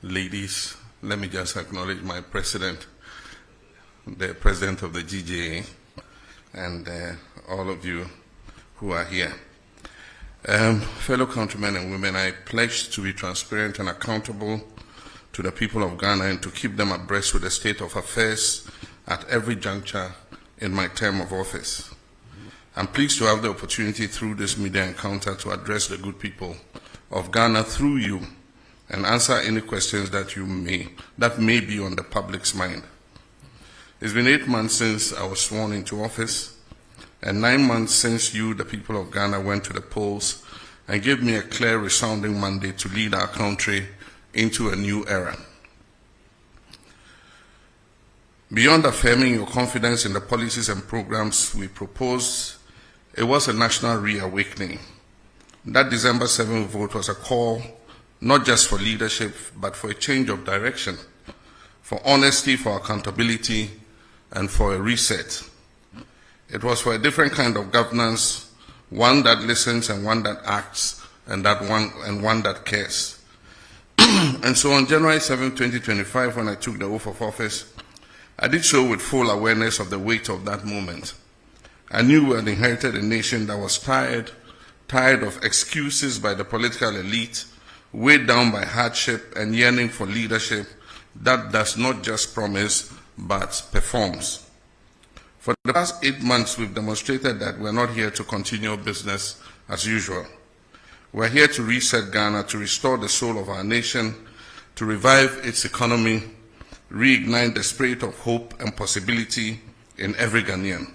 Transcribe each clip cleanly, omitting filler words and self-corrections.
ladies, let me just acknowledge my president, the president of the GJA, and all of you who are here. Fellow countrymen and women, I pledge to be transparent and accountable to the people of Ghana and to keep them abreast with the state of affairs at every juncture in my term of office. I'm pleased to have the opportunity through this media encounter to address the good people of Ghana through you and answer any questions that may be on the public's mind. It's been 8 months since I was sworn into office, and 9 months since you, the people of Ghana, went to the polls and gave me a clear, resounding mandate to lead our country into a new era. Beyond affirming your confidence in the policies and programs we proposed, it was a national reawakening. That December 7th vote was a call not just for leadership, but for a change of direction, for honesty, for accountability, and for a reset. It was for a different kind of governance, one that listens and one that acts, and one that cares. And so on January 7, 2025, when I took the oath of office, I did so with full awareness of the weight of that moment. I knew we had inherited a nation that was tired of excuses by the political elite, weighed down by hardship and yearning for leadership that does not just promise but performs. For the past 8 months, we've demonstrated that we're not here to continue business as usual. We're here to reset Ghana, to restore the soul of our nation, to revive its economy, reignite the spirit of hope and possibility in every Ghanaian.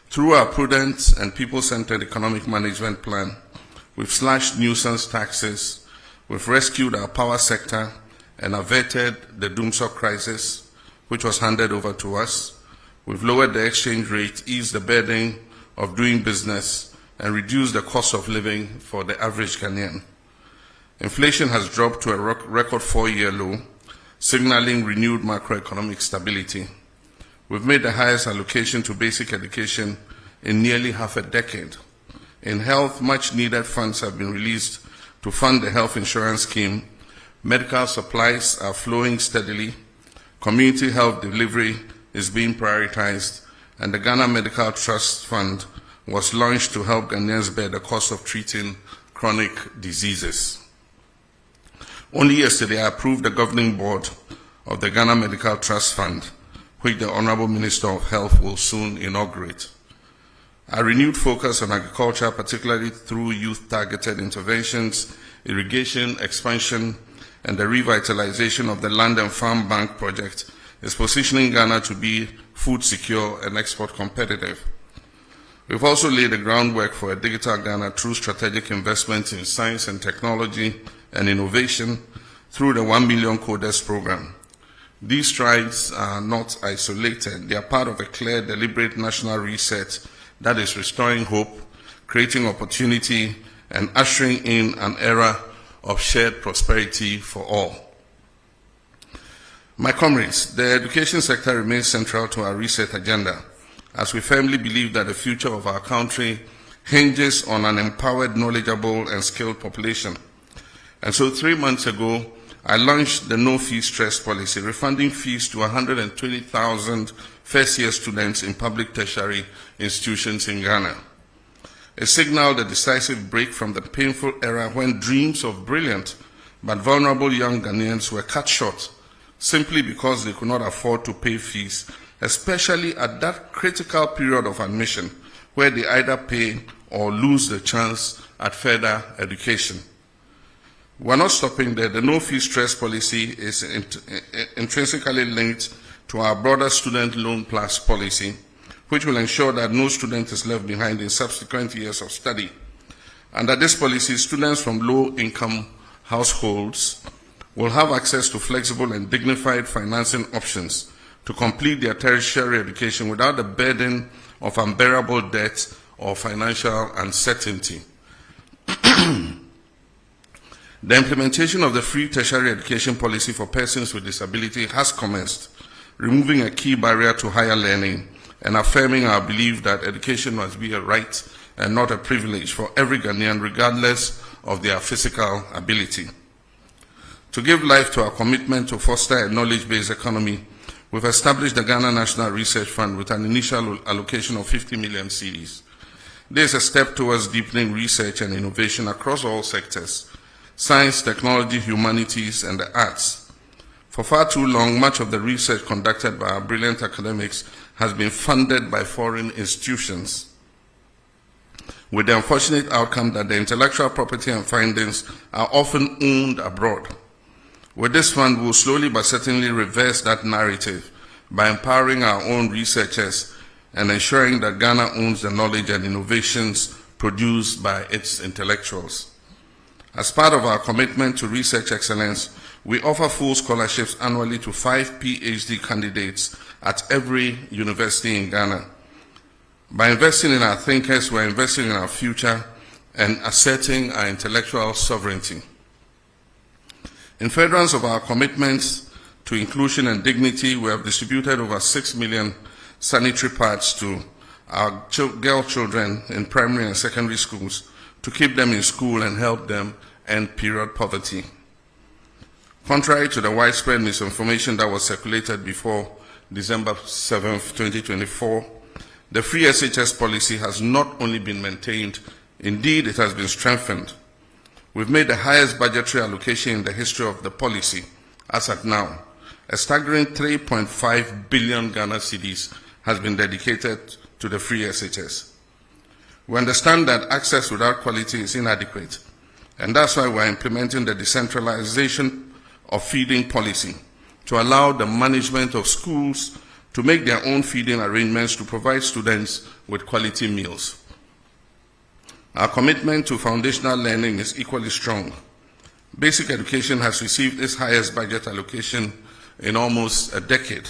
Through our prudent and people-centered economic management plan, we've slashed nuisance taxes, we've rescued our power sector and averted the doomsday crisis, which was handed over to us. We've lowered the exchange rate, eased the burden of doing business, and reduced the cost of living for the average Ghanaian. Inflation has dropped to a record 4-year low, signaling renewed macroeconomic stability. We've made the highest allocation to basic education in nearly half a decade. In health, much-needed funds have been released to fund the health insurance scheme. Medical supplies are flowing steadily. Community health delivery is being prioritized, and the Ghana Medical Trust Fund was launched to help Ghanaians bear the cost of treating chronic diseases. Only yesterday, I approved the governing board of the Ghana Medical Trust Fund, which the Honorable Minister of Health will soon inaugurate. Our renewed focus on agriculture, particularly through youth-targeted interventions, irrigation, expansion, and the revitalization of the Land and Farm Bank project, is positioning Ghana to be food secure and export competitive. We've also laid the groundwork for a digital Ghana through strategic investments in science and technology and innovation through the 1 Million Coders program. These strides are not isolated. They are part of a clear, deliberate national reset that is restoring hope, creating opportunity, and ushering in an era of shared prosperity for all. My comrades, the education sector remains central to our reset agenda, as we firmly believe that the future of our country hinges on an empowered, knowledgeable, and skilled population. And so 3 months ago, I launched the no-fee stress policy, refunding fees to 120,000 first-year students in public tertiary institutions in Ghana. It signaled a decisive break from the painful era when dreams of brilliant but vulnerable young Ghanaians were cut short simply because they could not afford to pay fees, especially at that critical period of admission where they either pay or lose the chance at further education. We're not stopping there. The no-fee stress policy is intrinsically linked to our broader student loan plus policy, which will ensure that no student is left behind in subsequent years of study. Under this policy, students from low-income households will have access to flexible and dignified financing options to complete their tertiary education without the burden of unbearable debt or financial uncertainty. The implementation of the free tertiary education policy for persons with disability has commenced, removing a key barrier to higher learning and affirming our belief that education must be a right and not a privilege for every Ghanaian, regardless of their physical ability. To give life to our commitment to foster a knowledge-based economy, we've established the Ghana National Research Fund with an initial allocation of 50 million cedis. This is a step towards deepening research and innovation across all sectors: science, technology, humanities, and the arts. For far too long, much of the research conducted by our brilliant academics has been funded by foreign institutions, with the unfortunate outcome that the intellectual property and findings are often owned abroad. With this fund, we will slowly but certainly reverse that narrative by empowering our own researchers and ensuring that Ghana owns the knowledge and innovations produced by its intellectuals. As part of our commitment to research excellence, we offer full scholarships annually to 5 PhD candidates at every university in Ghana. By investing in our thinkers, we're investing in our future and asserting our intellectual sovereignty. In furtherance of our commitments to inclusion and dignity, we have distributed over 6 million sanitary pads to our girl children in primary and secondary schools to keep them in school and help them end period poverty. Contrary to the widespread misinformation that was circulated before December 7, 2024, the free SHS policy has not only been maintained, indeed it has been strengthened. We've made the highest budgetary allocation in the history of the policy, as at now. A staggering 3.5 billion Ghana cedis has been dedicated to the free SHS. We understand that access without quality is inadequate, and that's why we're implementing the decentralization of feeding policy to allow the management of schools to make their own feeding arrangements to provide students with quality meals. Our commitment to foundational learning is equally strong. Basic education has received its highest budget allocation in almost a decade,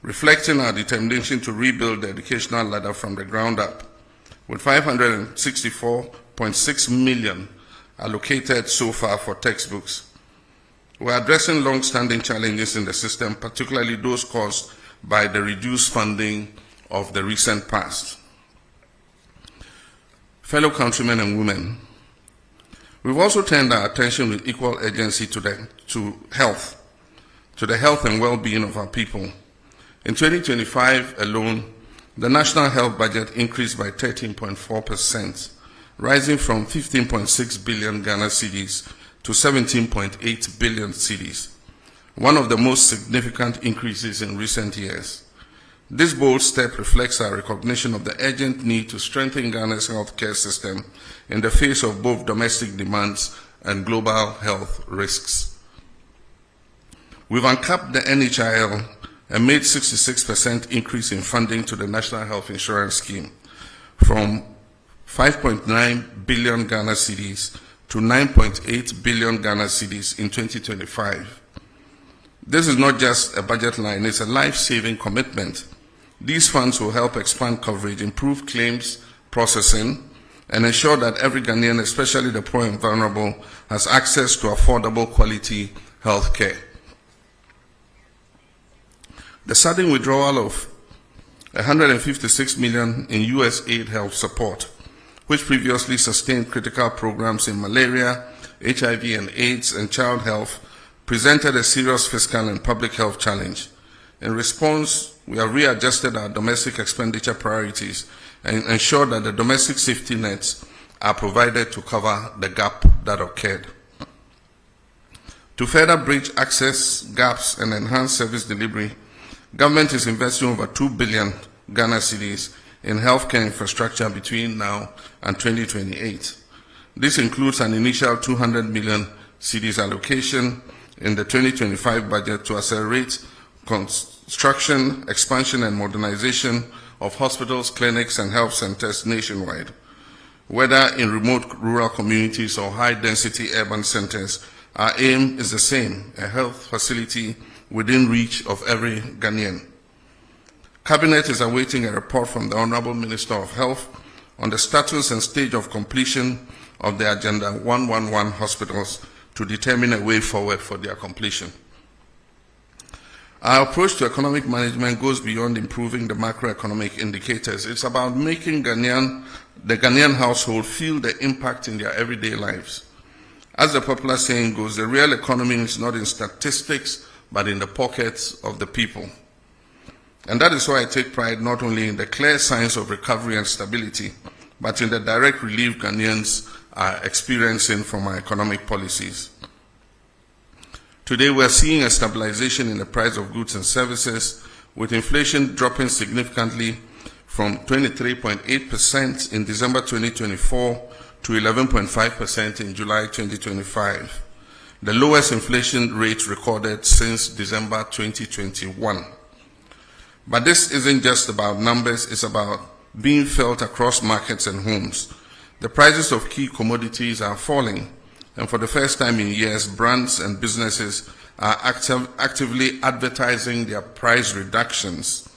reflecting our determination to rebuild the educational ladder from the ground up, with 564.6 million allocated so far for textbooks. We are addressing long-standing challenges in the system, particularly those caused by the reduced funding of the recent past. Fellow countrymen and women, we've also turned our attention with equal urgency to the health and well-being of our people. In 2025 alone, the national health budget increased by 13.4%, rising from 15.6 billion Ghana cedis to 17.8 billion cedis, one of the most significant increases in recent years. This bold step reflects our recognition of the urgent need to strengthen Ghana's healthcare system in the face of both domestic demands and global health risks. We've uncapped the NHIL and made 66% increase in funding to the National Health Insurance Scheme from 5.9 billion Ghana cedis to 9.8 billion Ghana cedis in 2025. This is not just a budget line, it's a life-saving commitment. These funds will help expand coverage, improve claims processing, and ensure that every Ghanaian, especially the poor and vulnerable, has access to affordable quality health care. The sudden withdrawal of 156 million in US aid help support, which previously sustained critical programs in malaria, HIV and AIDS, and child health, presented a serious fiscal and public health challenge. In response, we have readjusted our domestic expenditure priorities and ensured that the domestic safety nets are provided to cover the gap that occurred. To further bridge access gaps and enhance service delivery, government is investing over 2 billion Ghana cedis in healthcare infrastructure between now and 2028. This includes an initial 200 million cedis allocation in the 2025 budget to accelerate construction, expansion, and modernization of hospitals, clinics, and health centers nationwide. Whether in remote rural communities or high-density urban centers, our aim is the same: a health facility within reach of every Ghanaian. Cabinet is awaiting a report from the Honorable Minister of Health on the status and stage of completion of the Agenda 111 hospitals to determine a way forward for their completion. Our approach to economic management goes beyond improving the macroeconomic indicators. It's about making the Ghanaian household feel the impact in their everyday lives. As the popular saying goes, the real economy is not in statistics, but in the pockets of the people. And that is why I take pride not only in the clear signs of recovery and stability, but in the direct relief Ghanaians are experiencing from our economic policies. Today we are seeing a stabilization in the price of goods and services, with inflation dropping significantly from 23.8% in December 2024 to 11.5% in July 2025, the lowest inflation rate recorded since December 2021. But this isn't just about numbers, it's about being felt across markets and homes. The prices of key commodities are falling, and for the first time in years, brands and businesses are actively advertising their price reductions,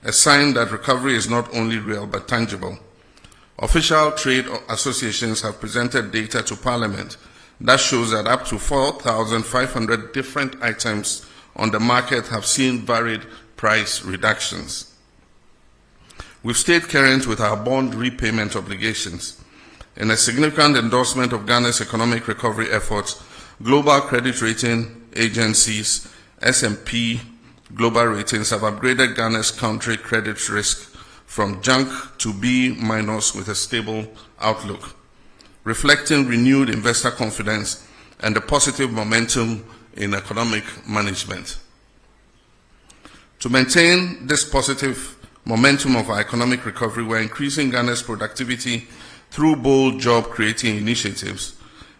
a sign that recovery is not only real but tangible. Official trade associations have presented data to Parliament that shows that up to 4,500 different items on the market have seen varied price reductions. We've stayed current with our bond repayment obligations. In a significant endorsement of Ghana's economic recovery efforts, global credit rating agencies, S&P Global Ratings, have upgraded Ghana's country credit risk from junk to B- with a stable outlook, reflecting renewed investor confidence and the positive momentum in economic management. To maintain this positive momentum of our economic recovery, we're increasing Ghana's productivity through bold job-creating initiatives.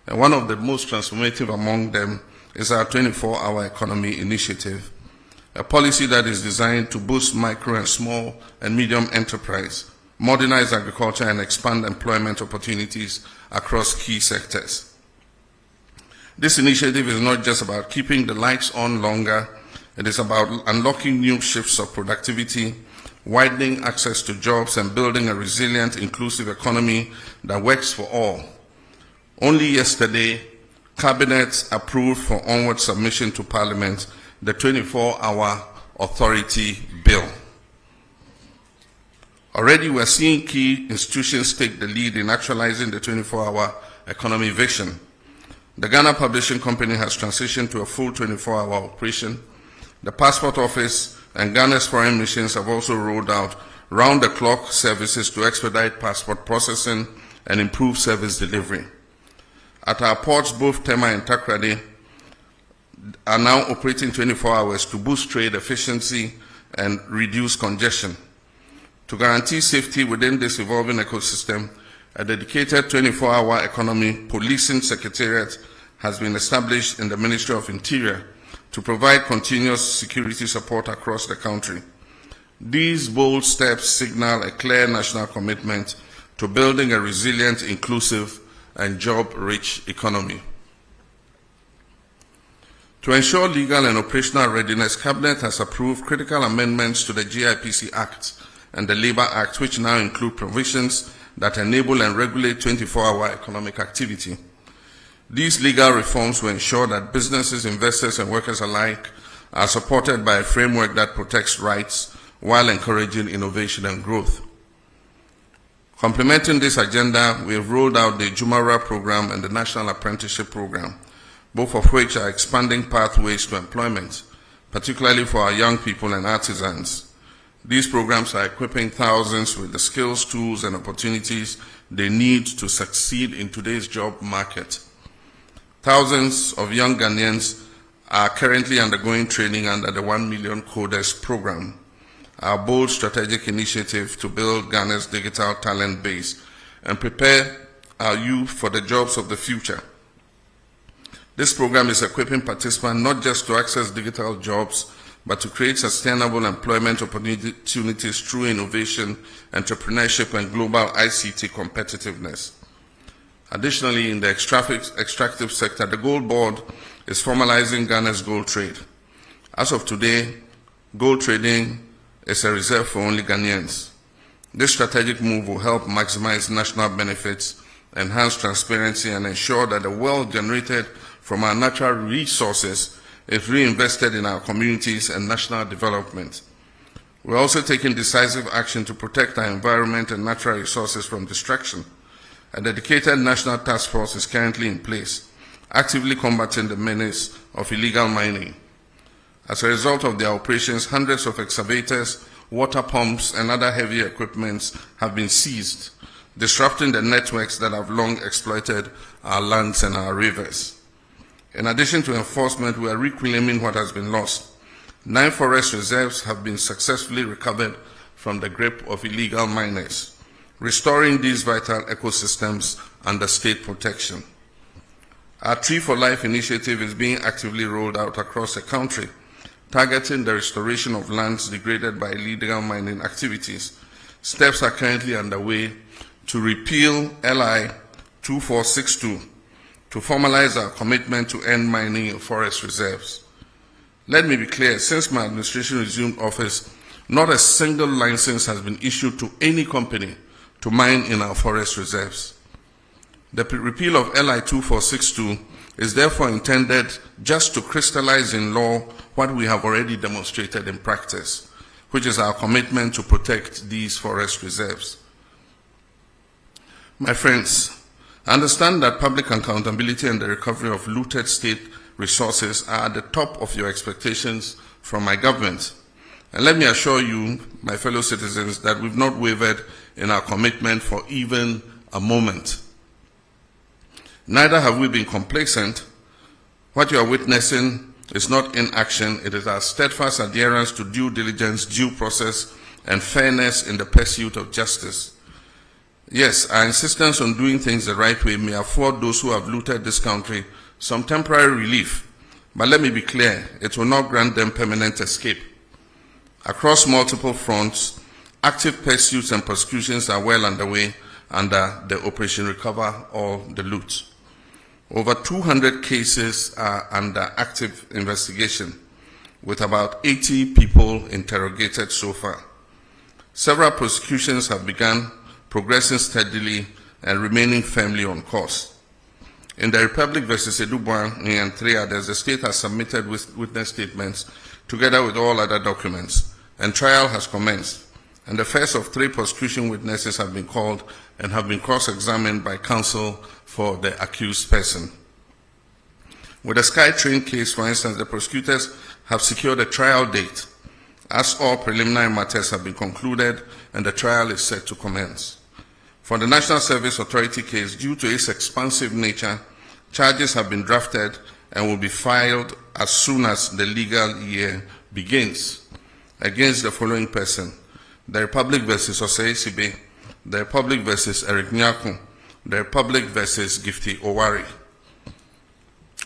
And one of the most transformative among them is our 24-hour economy initiative, a policy that is designed to boost micro and small and medium enterprise, modernize agriculture, and expand employment opportunities across key sectors. This initiative is not just about keeping the lights on longer. It is about unlocking new shifts of productivity, widening access to jobs, and building a resilient, inclusive economy that works for all. Only yesterday, Cabinet approved for onward submission to Parliament the 24-hour authority bill. Already we are seeing key institutions take the lead in actualizing the 24-hour economy vision. The Ghana Publishing Company has transitioned to a full 24-hour operation. The Passport Office and Ghana's foreign missions have also rolled out round-the-clock services to expedite passport processing and improve service delivery. At our ports, both Tema and Takrady are now operating 24 hours to boost trade efficiency and reduce congestion. To guarantee safety within this evolving ecosystem, a dedicated 24-hour economy policing secretariat has been established in the Ministry of Interior to provide continuous security support across the country. These bold steps signal a clear national commitment to building a resilient, inclusive, and job-rich economy. To ensure legal and operational readiness, Cabinet has approved critical amendments to the GIPC Act and the Labour Act, which now include provisions that enable and regulate 24-hour economic activity. These legal reforms will ensure that businesses, investors, and workers alike are supported by a framework that protects rights while encouraging innovation and growth. Complementing this agenda, we have rolled out the Jumara program and the National Apprenticeship Program, both of which are expanding pathways to employment, particularly for our young people and artisans. These programs are equipping thousands with the skills, tools, and opportunities they need to succeed in today's job market. Thousands of young Ghanaians are currently undergoing training under the 1 Million Coders program, our bold strategic initiative to build Ghana's digital talent base and prepare our youth for the jobs of the future. This program is equipping participants not just to access digital jobs, but to create sustainable employment opportunities through innovation, entrepreneurship, and global ICT competitiveness. Additionally, in the extractive sector, the Gold Board is formalizing Ghana's gold trade. As of today, gold trading is a reserve for only Ghanaians. This strategic move will help maximize national benefits, enhance transparency, and ensure that the wealth generated from our natural resources is reinvested in our communities and national development. We're also taking decisive action to protect our environment and natural resources from destruction. A dedicated national task force is currently in place actively combating the menace of illegal mining. As a result of their operations, hundreds of excavators, water pumps, and other heavy equipment have been seized, disrupting the networks that have long exploited our lands and our rivers. In addition to enforcement, we are reclaiming what has been lost. 9 forest reserves have been successfully recovered from the grip of illegal miners, restoring these vital ecosystems under state protection. Our Tree for Life initiative is being actively rolled out across the country, targeting the restoration of lands degraded by illegal mining activities. Steps are currently underway to repeal LI 2462 to formalize our commitment to end mining in forest reserves. Let me be clear, since my administration resumed office, not a single license has been issued to any company to mine in our forest reserves. The repeal of LI 2462 is therefore intended just to crystallize in law what we have already demonstrated in practice, which is our commitment to protect these forest reserves. My friends, I understand that public accountability and the recovery of looted state resources are at the top of your expectations from my government. And let me assure you, my fellow citizens, that we've not wavered in our commitment for even a moment. Neither have we been complacent. What you are witnessing is not inaction, it is our steadfast adherence to due diligence, due process, and fairness in the pursuit of justice. Yes, our insistence on doing things the right way may afford those who have looted this country some temporary relief, but let me be clear, it will not grant them permanent escape. Across multiple fronts, active pursuits and prosecutions are well underway under the Operation Recover All the Loot. Over 200 cases are under active investigation, with about 80 people interrogated so far. Several prosecutions have begun, progressing steadily and remaining firmly on course. In the Republic versus Edubuan and 3 others, the state has submitted witness statements together with all other documents, and trial has commenced. And the first of 3 prosecution witnesses have been called and have been cross-examined by counsel for the accused person. With the SkyTrain case, for instance, the prosecutors have secured a trial date, as all preliminary matters have been concluded and the trial is set to commence. For the National Service Authority case, due to its expansive nature, charges have been drafted and will be filed as soon as the legal year begins against the following person: the Republic versus Osei Sibe, the Republic versus Eric Nyaku, the Republic versus Gifty Owari.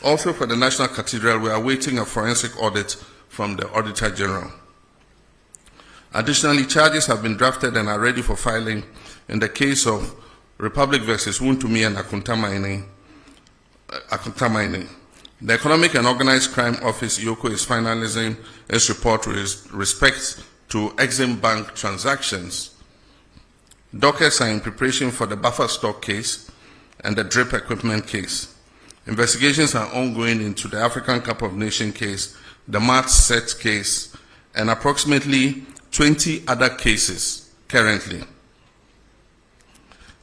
Also for the National Cathedral, we are awaiting a forensic audit from the Auditor General. Additionally, charges have been drafted and are ready for filing in the case of Republic versus Wuntumi and Akunta Mining. The Economic and Organized Crime Office, IOCO, is finalizing its report with respect to Exim Bank transactions. Dockets are in preparation for the buffer stock case and the drip equipment case. Investigations are ongoing into the African Cup of Nations case, the Mart Set case, and approximately 20 other cases currently.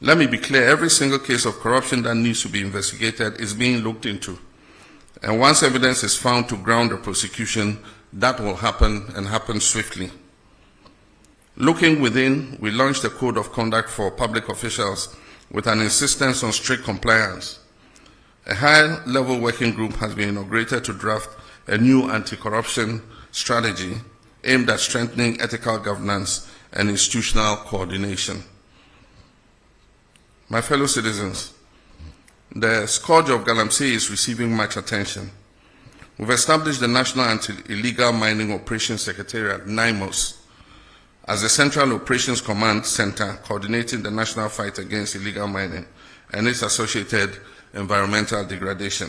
Let me be clear, every single case of corruption that needs to be investigated is being looked into. And once evidence is found to ground the prosecution, that will happen and happen swiftly. Looking within, we launched a code of conduct for public officials with an insistence on strict compliance. A high-level working group has been inaugurated to draft a new anti-corruption strategy aimed at strengthening ethical governance and institutional coordination. My fellow citizens, the scourge of Galamsey is receiving much attention. We've established the National Anti-Illegal Mining Operations Secretariat, NIMOS, as the Central Operations Command Center coordinating the national fight against illegal mining and its associated environmental degradation.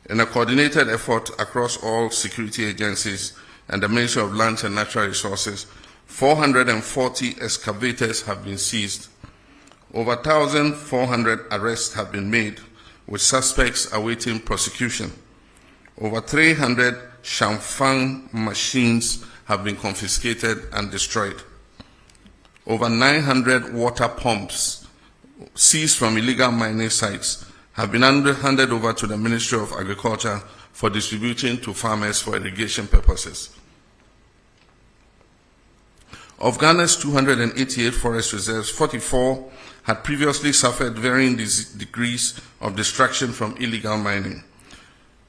In a coordinated effort across all security agencies and the Ministry of Lands and Natural Resources, 440 excavators have been seized. Over 1,400 arrests have been made, with suspects awaiting prosecution. Over 300 Shamfang machines have been confiscated and destroyed. Over 900 water pumps seized from illegal mining sites have been handed over to the Ministry of Agriculture for distribution to farmers for irrigation purposes. Of Ghana's 288 forest reserves, 44 had previously suffered varying degrees of destruction from illegal mining.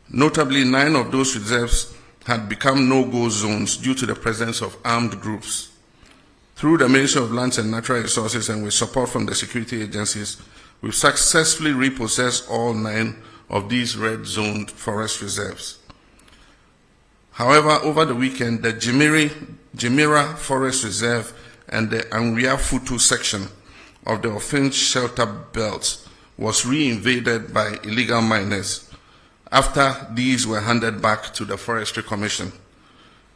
Notably, 9 of those reserves had become no-go zones due to the presence of armed groups. Through the Ministry of Lands and Natural Resources and with support from the security agencies, we've successfully repossessed all 9 of these red-zoned forest reserves. However, over the weekend, the Jimira Forest Reserve and the Anria Futu section of the Ofinch Shelter Belt was re-invaded by illegal miners after these were handed back to the Forestry Commission.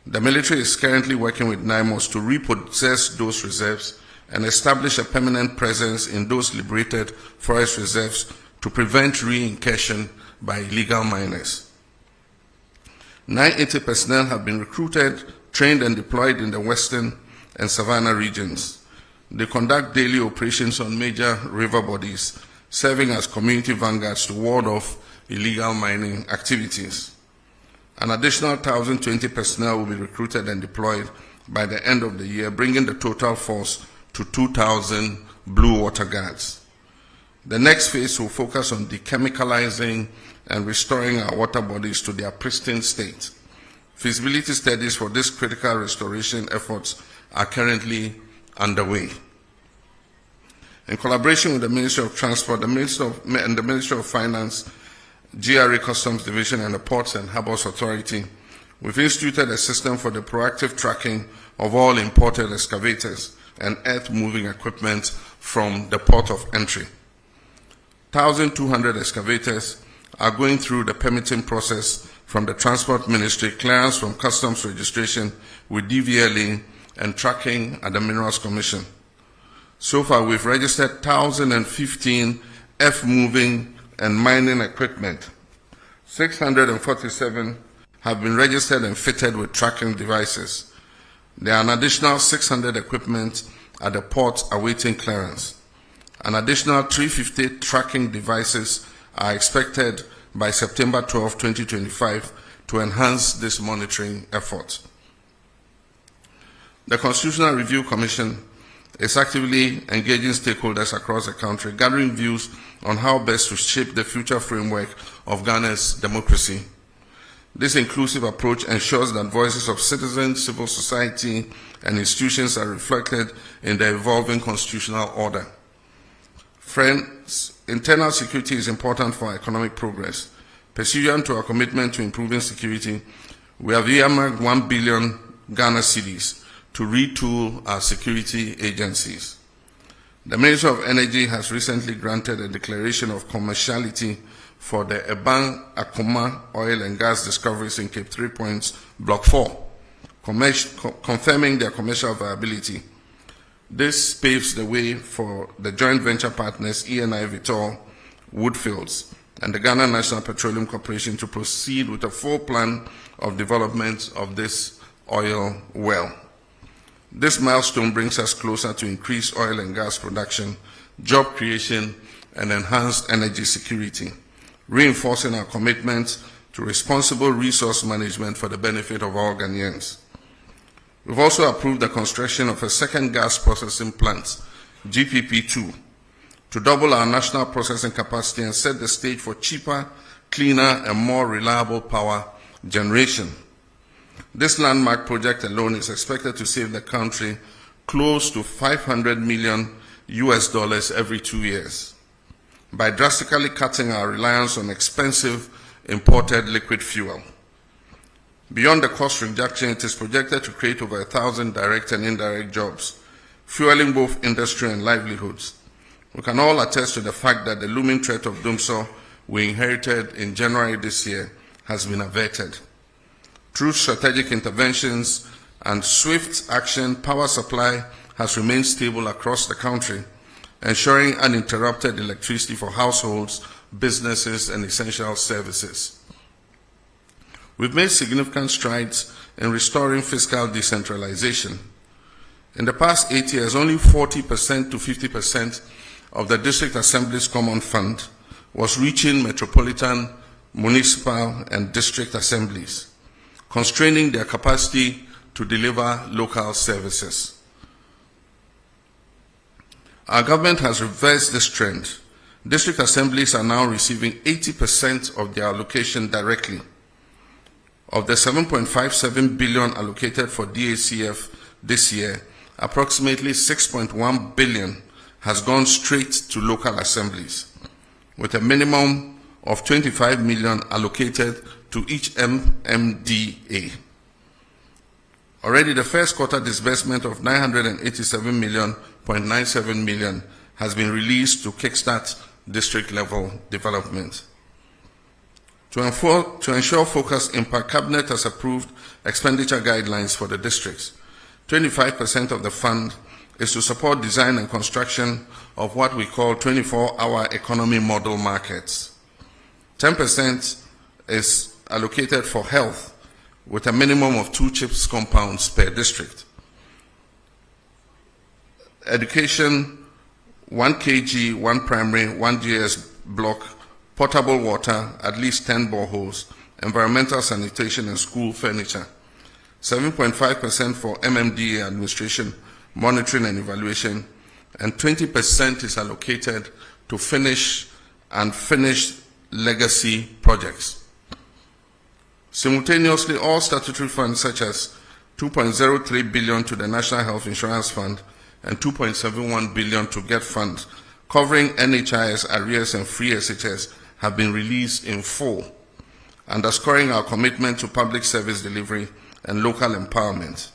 The military is currently working with NIMOS to repossess those reserves and establish a permanent presence in those liberated forest reserves to prevent re-incursion by illegal miners. 980 personnel have been recruited, trained and deployed in the western and savannah regions. They conduct daily operations on major river bodies, serving as community vanguards to ward off illegal mining activities. An additional 1,020 personnel will be recruited and deployed by the end of the year, bringing the total force to 2,000 blue water guards. The next phase will focus on dechemicalizing and restoring our water bodies to their pristine state. Feasibility studies for this critical restoration efforts are currently underway. In collaboration with the Ministry of Transport, the Ministry of Finance, GRA Customs Division, and the Ports and Harbours Authority, we've instituted a system for the proactive tracking of all imported excavators and earth-moving equipment from the port of entry. 1,200 excavators are going through the permitting process from the Transport Ministry, clearance from customs registration with DVLA, and tracking at the Minerals Commission. So far, we've registered 1,015 earth-moving and mining equipment. 647 have been registered and fitted with tracking devices. There are an additional 600 equipment at the port awaiting clearance. An additional 350 tracking devices are expected by September 12, 2025 to enhance this monitoring effort. The Constitutional Review Commission is actively engaging stakeholders across the country, gathering views on how best to shape the future framework of Ghana's democracy. This inclusive approach ensures that voices of citizens, civil society, and institutions are reflected in the evolving constitutional order. Friends, internal security is important for economic progress. Pursuant to our commitment to improving security, we have earmarked 1 billion Ghana cedis to retool our security agencies. The Ministry of Energy has recently granted a declaration of commerciality for the Ebang Akoma oil and gas discoveries in Cape 3 Points, Block 4, confirming their commercial viability. This paves the way for the joint venture partners ENI Vitol, Woodfields, and the Ghana National Petroleum Corporation to proceed with a full plan of development of this oil well. This milestone brings us closer to increased oil and gas production, job creation, and enhanced energy security, reinforcing our commitment to responsible resource management for the benefit of all Ghanaians. We've also approved the construction of a second gas processing plant, GPP2, to double our national processing capacity and set the stage for cheaper, cleaner, and more reliable power generation. This landmark project alone is expected to save the country close to $500 million every 2 years by drastically cutting our reliance on expensive imported liquid fuel. Beyond the cost reduction, it is projected to create over 1,000 direct and indirect jobs, fueling both industry and livelihoods. We can all attest to the fact that the looming threat of doomsday we inherited in January this year has been averted. Through strategic interventions and swift action, power supply has remained stable across the country, ensuring uninterrupted electricity for households, businesses, and essential services. We've made significant strides in restoring fiscal decentralization. In the past 8 years, only 40% to 50% of the District Assembly's Common Fund was reaching metropolitan, municipal, and district assemblies, constraining their capacity to deliver local services. Our government has reversed this trend. District assemblies are now receiving 80% of their allocation directly. Of the 7.57 billion allocated for DACF this year, approximately 6.1 billion has gone straight to local assemblies, with a minimum of 25 million allocated to each MMDA. Already the first quarter disbursement of 987.97 million has been released to kickstart district level development. To ensure focused impact, Cabinet has approved expenditure guidelines for the districts. 25% of the fund is to support design and construction of what we call 24-hour economy model markets. 10% is allocated for health, with a minimum of 2 CHIPS compounds per district. Education, 1 kg, 1 primary, 1 GS block, potable water, at least 10 boreholes, environmental sanitation and school furniture. 7.5% for MMDA administration, monitoring and evaluation, and 20% is allocated to finish and finished legacy projects. Simultaneously, all statutory funds such as 2.03 billion to the National Health Insurance Fund and 2.71 billion to GET Fund, covering NHIS, arrears and free SHS, have been released in full, underscoring our commitment to public service delivery and local empowerment.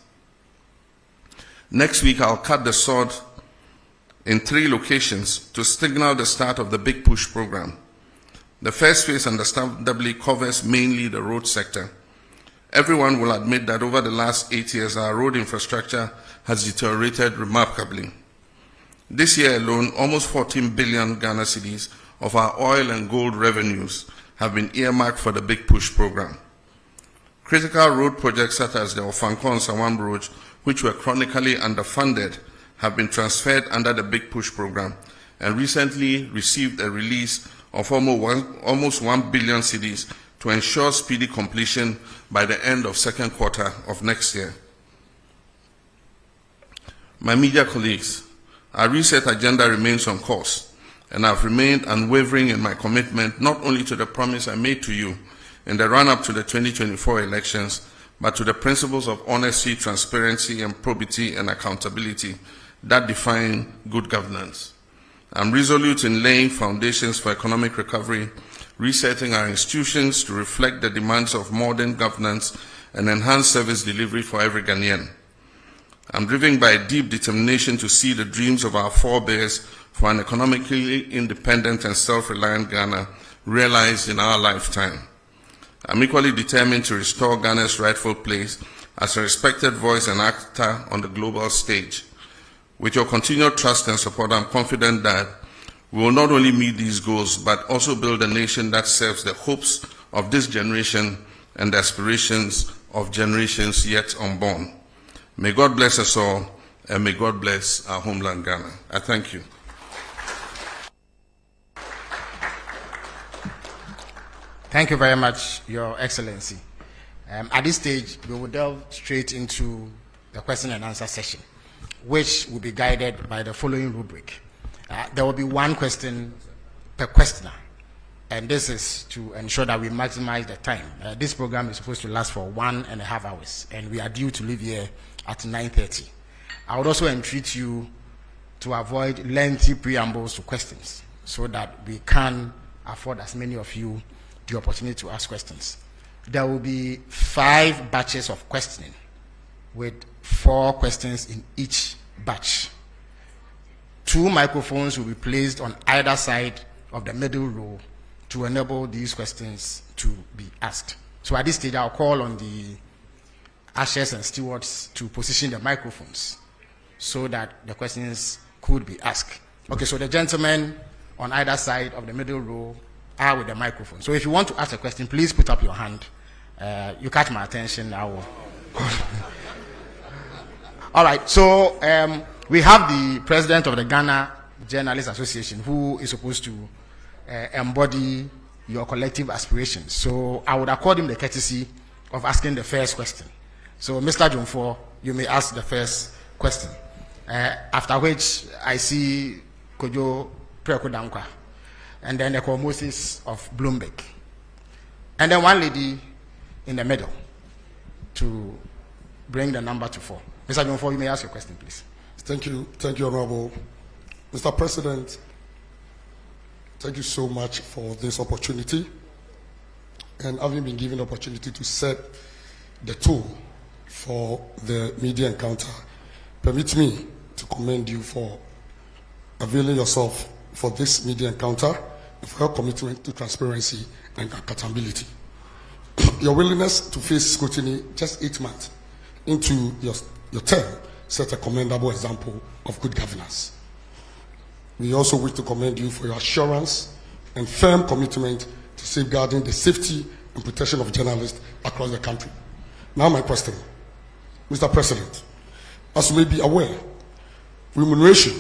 Next week, I'll cut the sword in 3 locations to signal the start of the Big Push program. The first phase understandably covers mainly the road sector. Everyone will admit that over the last 8 years, our road infrastructure has deteriorated remarkably. This year alone, almost 14 billion Ghana cedis of our oil and gold revenues have been earmarked for the Big Push program. Critical road projects such as the Ofankor and Sawam roads, which were chronically underfunded, have been transferred under the Big Push program and recently received a release of almost 1 billion cedis to ensure speedy completion by the end of second quarter of next year. My media colleagues, our reset agenda remains on course, and I've remained unwavering in my commitment not only to the promise I made to you in the run-up to the 2024 elections, but to the principles of honesty, transparency, and probity and accountability that define good governance. I'm resolute in laying foundations for economic recovery, resetting our institutions to reflect the demands of modern governance and enhanced service delivery for every Ghanaian. I'm driven by a deep determination to see the dreams of our forebears for an economically independent and self-reliant Ghana realized in our lifetime. I'm equally determined to restore Ghana's rightful place as a respected voice and actor on the global stage. With your continued trust and support, I'm confident that we will not only meet these goals, but also build a nation that serves the hopes of this generation and the aspirations of generations yet unborn. May God bless us all, and may God bless our homeland, Ghana. I thank you. Thank you very much, Your Excellency. At this stage, we will delve straight into the question and answer session, which will be guided by the following rubric. There will be 1 question per questioner, and this is to ensure that we maximize the time. This program is supposed to last for 1.5 hours, and we are due to leave here at 9:30. I would also entreat you to avoid lengthy preambles to questions so that we can afford as many of you the opportunity to ask questions. There will be 5 batches of questioning with 4 questions in each batch. 2 microphones will be placed on either side of the middle row to enable these questions to be asked. So at this stage, I'll call on the ushers and stewards to position the microphones so that the questions could be asked. Okay, so the gentlemen on either side of the middle row are with the microphone. So if you want to ask a question, please put up your hand. You catch my attention, I will. All right, so we have the president of the Ghana Journalists Association who is supposed to embody your collective aspirations. So I would accord him the courtesy of asking the first question. So Mr. Jomfo, you may ask the first question. After which I see Kojo Prekodankwa, and then the Moses of Bloomberg, and then one lady in the middle to bring the number to 4. Mr. Jomfo, you may ask your question, please. Thank you, Honorable. Mr. President, thank you so much for this opportunity, and having been given the opportunity to set the tone for the media encounter. Permit me to commend you for availing yourself for this media encounter and for your commitment to transparency and accountability. Your willingness to face scrutiny just 8 months into your term set a commendable example of good governance. We also wish to commend you for your assurance and firm commitment to safeguarding the safety and protection of journalists across the country. Now my question, Mr. President, as you may be aware, remuneration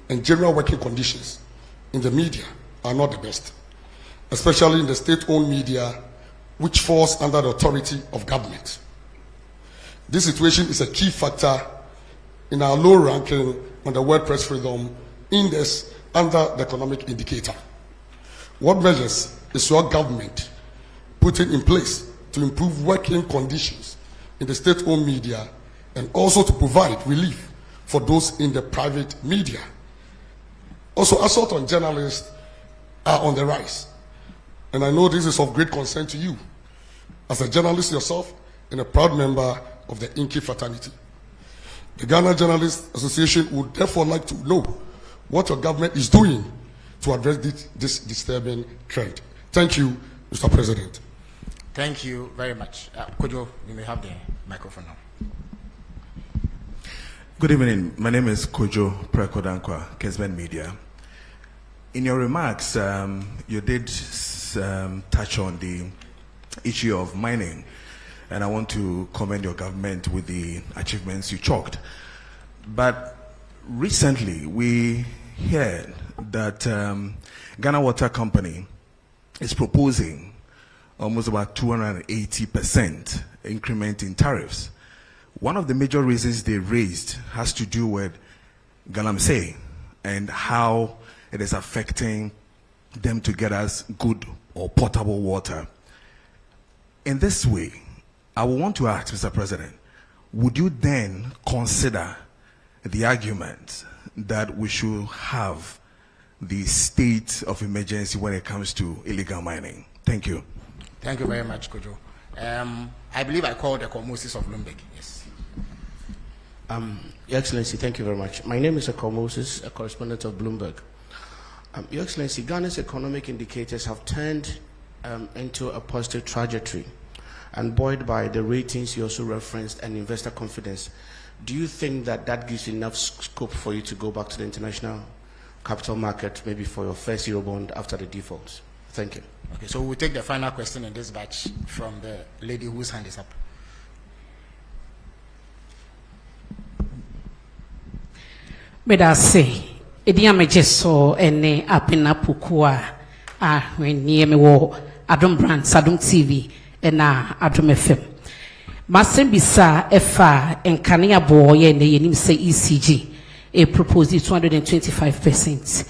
and general working conditions in the media are not the best, especially in the state-owned media, which falls under the authority of government. This situation is a key factor in our low ranking on the World Press Freedom Index under the economic indicator. What measures is your government putting in place to improve working conditions in the state-owned media and also to provide relief for those in the private media? Also, assault on journalists are on the rise, and I know this is of great concern to you as a journalist yourself and a proud member of the Inky fraternity. The Ghana Journalists Association would therefore like to know what your government is doing to address this disturbing trend. Thank you, Mr. President. Thank you very much. Kojo, you may have the microphone now. Good evening. My name is Kojo Prekodankwa, Kesben Media. In your remarks, you did touch on the issue of mining, and I want to commend your government with the achievements you chalked. But recently, we heard that Ghana Water Company is proposing almost about 280% increment in tariffs. One of the major reasons they raised has to do with Galamsey and how it is affecting them to get us good or potable water. In this way, I would want to ask, Mr. President, would you then consider the argument that we should have the state of emergency when it comes to illegal mining? Thank you. Thank you very much, Kojo. I believe I called the Moses of Bloomberg. Yes. Your Excellency, thank you very much. My name is Akol Moses, a correspondent of Bloomberg. Your Excellency, Ghana's economic indicators have turned into a positive trajectory, and buoyed by the ratings you also referenced and investor confidence. Do you think that that gives enough scope for you to go back to the international capital market, maybe for your first Eurobond after the defaults? Thank you. Okay, so we'll take the final question in this batch from the lady whose hand is up. Medase, Ediame Jeso, ene apina pukua, when near me wo, Adam Brand, Sadum TV, and Adam FM. Masembisa Efa and Kania boy and the Yenim say ECG, a proposed 225%.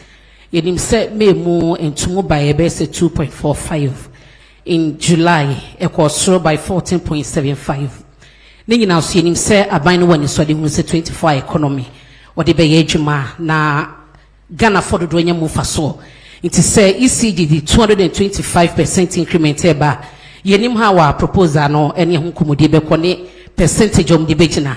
Yenim said me more and tomorrow by a base 2.45. In July, it was through by 14.75. Then now see him say a bino one is so the 24 economy. Or the Bayejuma na Ghana for the Dwenya Mufaso. It is say ECG the 225% increment eba. Yenim hawa proposal no any hunkumudi bekone percentage of the bejina.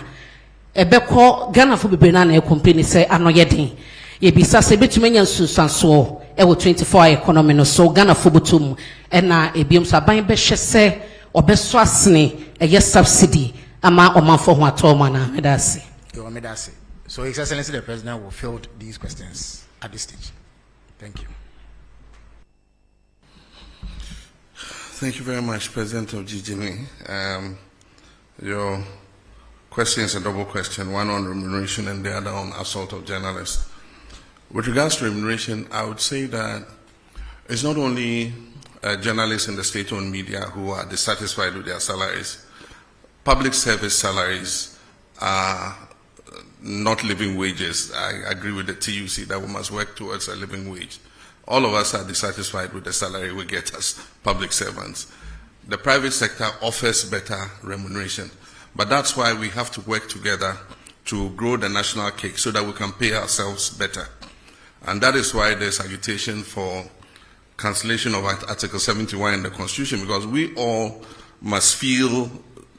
Ebeko Ghana for Bibena company say ano yedin. Yebisa se betumenya nsusanso ewo 24 economy no so Ghana for butum ena ebiom so aban be hye obeso asene eye subsidy ama omanfo ho atoma na medase. Yo medase. So His Excellency the President will field these questions at this stage. Thank you. Thank you very much, President of GGME. Your question is a double question, one on remuneration and the other on assault of journalists. With regards to remuneration, I would say that It's not only journalists in the state-owned media who are dissatisfied with their salaries. Public service salaries are not living wages. I agree with the TUC that we must work towards a living wage. All of us are dissatisfied with the salary we get as public servants. The private sector offers better remuneration, but that's why we have to work together to grow the national cake so that we can pay ourselves better. And that is why there's agitation for cancellation of Article 71 in the Constitution, because we all must feel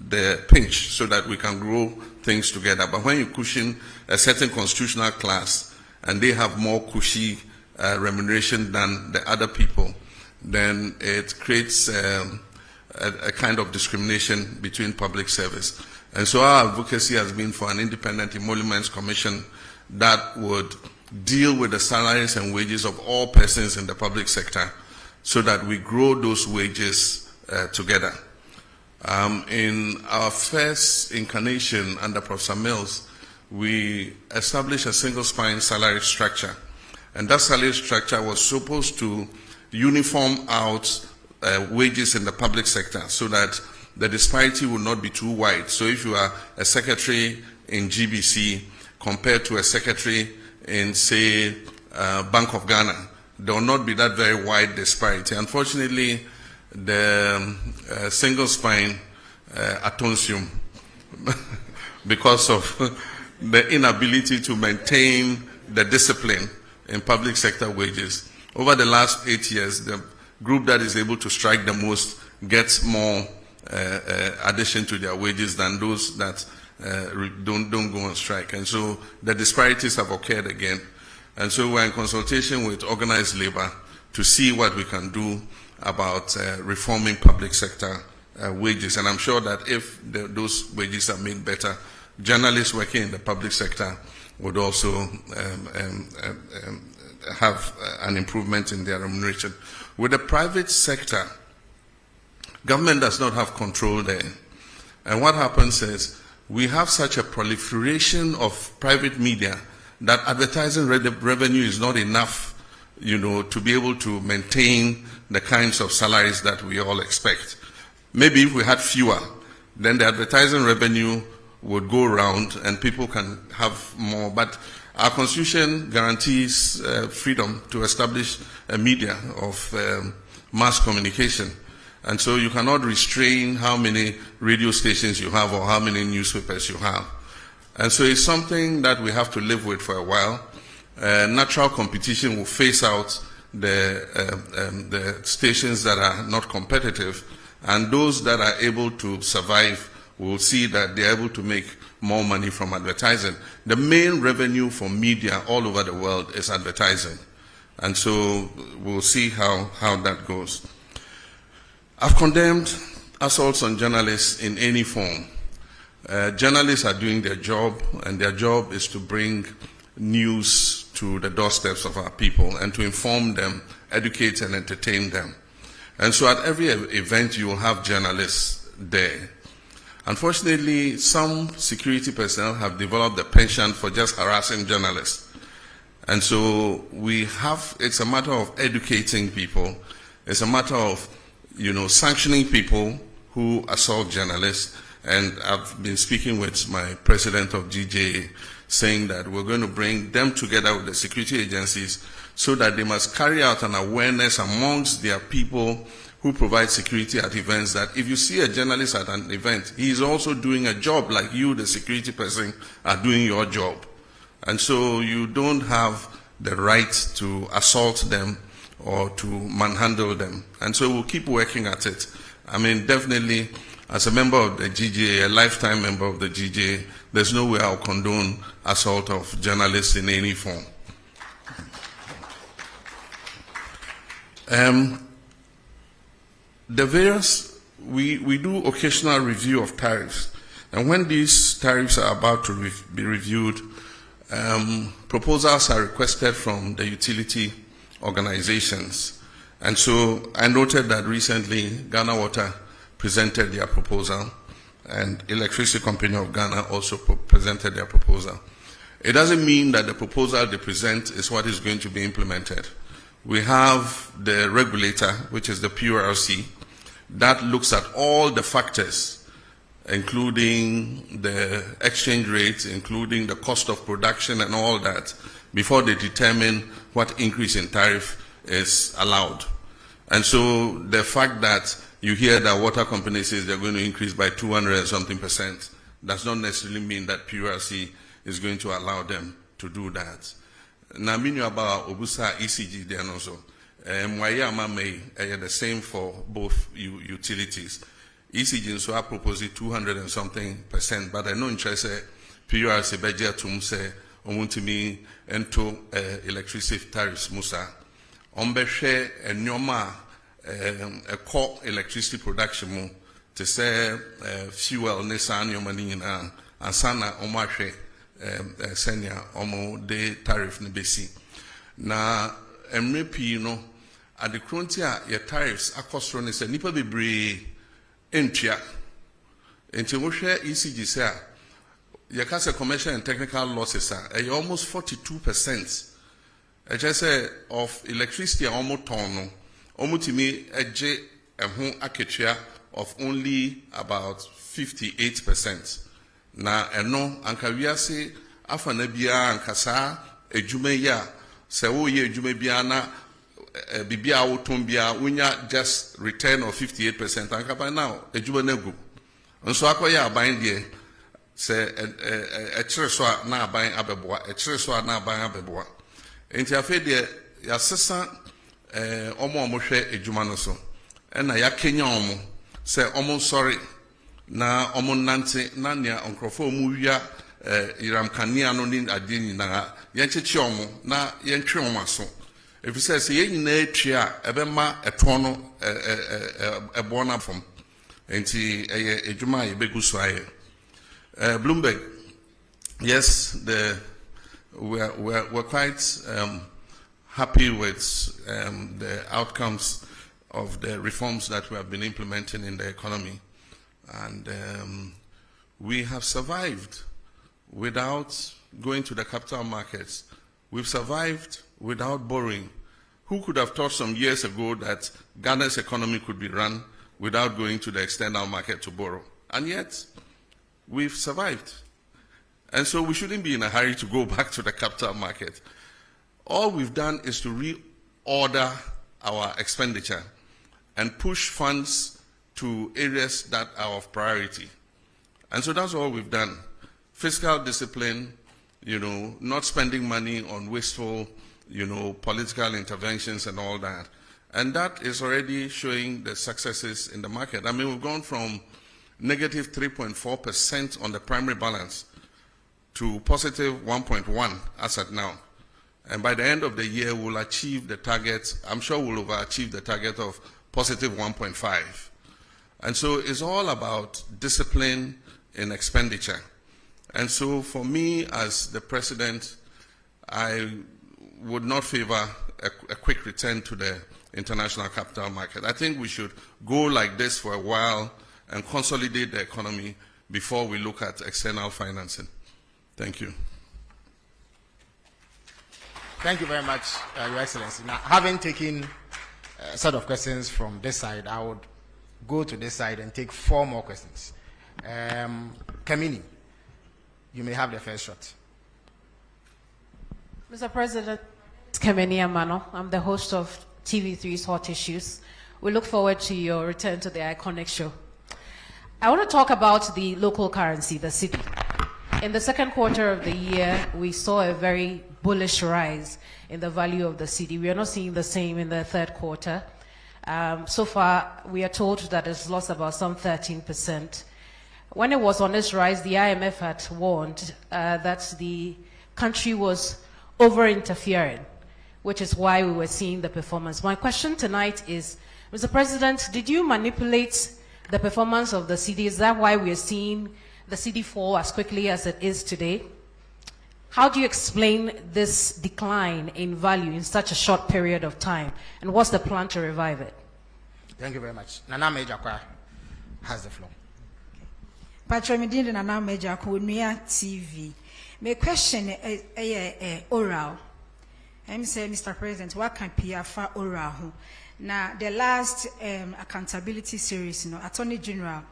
the pinch so that we can grow things together. But when you cushion a certain constitutional class and they have more cushy remuneration than the other people, then it creates a kind of discrimination between public service. And so our advocacy has been for an independent emoluments commission that would deal with the salaries and wages of all persons in the public sector so that we grow those wages together. In our first incarnation under Professor Mills, we established a single spine salary structure. And that salary structure was supposed to uniform out wages in the public sector so that the disparity would not be too wide. So if you are a secretary in GBC compared to a secretary in, say, Bank of Ghana, there will not be that very wide disparity. Unfortunately, the single spine atonsium, because of the inability to maintain the discipline in public sector wages. Over the last 8 years, the group that is able to strike the most gets more addition to their wages than those that don't go on strike. And so the disparities have occurred again. And so we're in consultation with organized labor to see what we can do about reforming public sector wages. And I'm sure that if those wages are made better, journalists working in the public sector would also have an improvement in their remuneration. With the private sector, government does not have control there. And what happens is we have such a proliferation of private media that advertising revenue is not enough, to be able to maintain the kinds of salaries that we all expect. Maybe if we had fewer, then the advertising revenue would go around and people can have more. But our Constitution guarantees freedom to establish a media of mass communication. And so you cannot restrain how many radio stations you have or how many newspapers you have. And so it's something that we have to live with for a while. Natural competition will phase out the stations that are not competitive, and those that are able to survive will see that they're able to make more money from advertising. The main revenue for media all over the world is advertising. And so we'll see how that goes. I've condemned assaults on journalists in any form. Journalists are doing their job, and their job is to bring news to the doorsteps of our people and to inform them, educate and entertain them. And so at every event you will have journalists there. Unfortunately, some security personnel have developed a penchant for just harassing journalists. And so it's a matter of educating people. It's a matter of, sanctioning people who assault journalists. And I've been speaking with my president of GJA, saying that we're going to bring them together with the security agencies so that they must carry out an awareness amongst their people who provide security at events, that if you see a journalist at an event, he is also doing a job like you, the security person, are doing your job. And so you don't have the right to assault them or to manhandle them. And so we'll keep working at it. I mean, definitely, as a member of the GJA, a lifetime member of the GJA, there's no way I'll condone assault of journalists in any form. We do occasional review of tariffs. And when these tariffs are about to be reviewed, proposals are requested from the utility organizations. And so I noted that recently Ghana Water presented their proposal, and Electricity Company of Ghana also presented their proposal. It doesn't mean that the proposal they present is what is going to be implemented. We have the regulator, which is the PURC, that looks at all the factors, including the exchange rates, including the cost of production and all that, before they determine what increase in tariff is allowed. And so the fact that you hear that water companies say they're going to increase by 200 and something percent does not necessarily mean that PURC is going to allow them to do that. Now, meaning about Obusa ECG then also, the same for both utilities. ECG so I propose 200 and something percent, but I know interest PURC budget to say omuntimi into electricity tariffs musa. Ombeshe and nyoma a core electricity production mu to say fuel nesan nyoma na ansana omashe senya omo de tariff ni besi na MRP no at the frontier your tariffs akosro ne se nipa bebre entua enti wo hwe ECG say your commercial and technical losses are almost 42%. I just say of electricity almost ton almost to me a home aketia of only about 58%. Na eno anka wiase afana bia ankasa edwuma ya se wo ye edwuma bia na bibia woton bia wonya just return of 58% anka by now edwuma na gu nso akoya aban de se kire so na aban abeboa kire so na aban abeboa enti afi de ya sesa omo hwe edwuma no so na ya kenya omo se omo sorry na omo nante na nea onkrofo mu wia iram kania no ni ade nyina yencheche omo na yentwe omo aso efise se yen nyina etwa ebema eton no ebo na fom enti eye edwuma ye begu so aye Bloomberg, yes, we're quite happy with the outcomes of the reforms that we have been implementing in the economy. And we have survived without going to the capital markets. We've survived without borrowing. Who could have thought some years ago that Ghana's economy could be run without going to the external market to borrow? And yet, we've survived. And so we shouldn't be in a hurry to go back to the capital market. All we've done is to reorder our expenditure and push funds to areas that are of priority. And so that's all we've done. Fiscal discipline, not spending money on wasteful, political interventions and all that. And that is already showing the successes in the market. I mean, we've gone from negative 3.4% on the primary balance to positive 1.1 as at now. And by the end of the year, we'll achieve the target. I'm sure we'll overachieve the target of positive 1.5. And so it's all about discipline in expenditure. And so for me as the president, I would not favor a quick return to the international capital market. I think we should go like this for a while and consolidate the economy before we look at external financing. Thank you. Thank you very much, Your Excellency. Now, having taken a set of questions from this side, I would go to this side and take 4 more questions. Kamini, you may have the first shot. Mr. President, Kamini Amano. I'm the host of TV3's Hot Issues. We look forward to your return to the iconic show. I want to talk about the local currency, the cedi. In the second quarter of the year, we saw a very bullish rise in the value of the cedi. We are not seeing the same in the third quarter. So far, we are told that it's lost about some 13%. When it was on its rise, the IMF had warned that the country was over-interfering, which is why we were seeing the performance. My question tonight is, Mr. President, did you manipulate the performance of the cedi? Is that why we are seeing the cedi fall as quickly as it is today? How do you explain this decline in value in such a short period of time? And what's the plan to revive it? Thank you very much. Nana Mejakwa has the floor. Patramidin Nana Mejakwa, TV. My question is oral. I'm saying, Mr. President, what can PFA Orahu? Now, the last accountability series, Attorney General,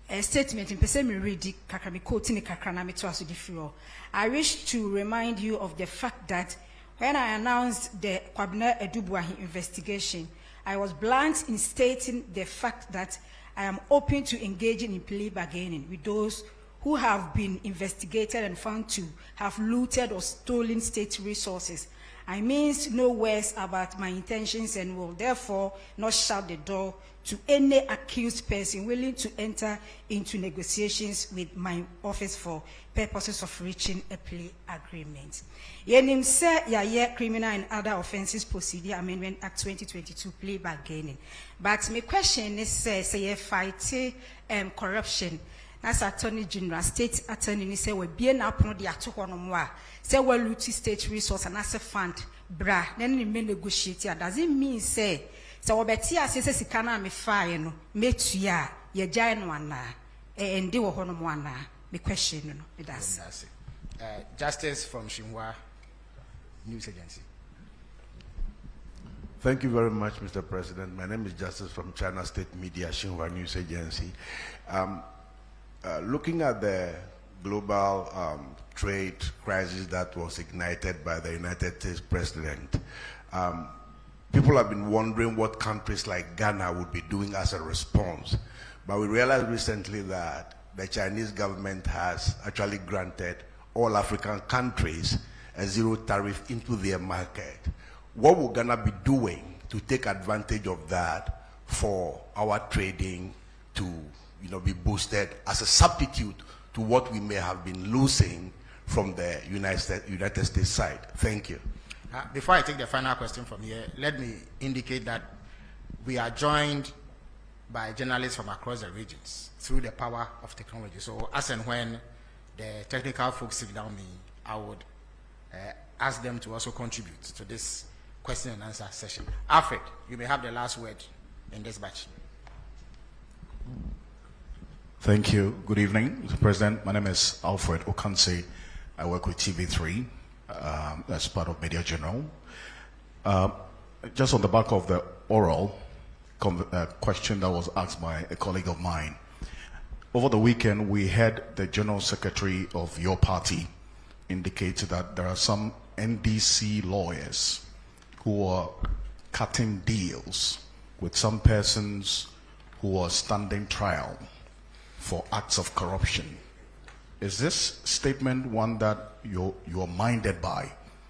a statement in Pesemi Redi Kakami Côte in Kakranami to us with I wish to remind you of the fact that when I announced the Kwabena Edubwahi investigation, I was blunt in stating the fact that I am open to engaging in plea bargaining with those who have been investigated and found to have looted or stolen state resources. I mean no words about my intentions and will therefore not shut the door to any accused person willing to enter into negotiations with my office for purposes of reaching a plea agreement. Yenim se ya criminal and other offences procedure amendment act 2022 plea bargaining. But my question is say you fight corruption. As Attorney General, State Attorney say we be na upon the atohonomwa. Say we loot state resource and as a fund bra. Then we may negotiate. Does it mean say we beti as say sikana me fire no me tuya ye jai no ana and de wo honom ana. Me question no it does. Justice from Shinwa News Agency. Thank you very much, Mr. President. My name is Justice from China State Media Shinwa News Agency. Looking at the global trade crisis that was ignited by the United States President, people have been wondering what countries like Ghana would be doing as a response. But we realized recently that the Chinese government has actually granted all African countries a zero tariff into their market. What will Ghana be doing to take advantage of that for our trading to be boosted as a substitute to what we may have been losing from the United States side? Thank you. Before I take the final question from here, let me indicate that we are joined by journalists from across the regions through the power of technology. So as and when the technical folks sit down me, I would ask them to also contribute to this question and answer session. Alfred, you may have the last word in this batch. Thank you. Good evening, Mr. President. My name is Alfred Okanse. I work with TV3 as part of Media General. Just on the back of the oral question that was asked by a colleague of mine, over the weekend we had the General Secretary of your party indicate that there are some NDC lawyers who are cutting deals with some persons who are standing trial for acts of corruption. Is this statement one that you're minded by?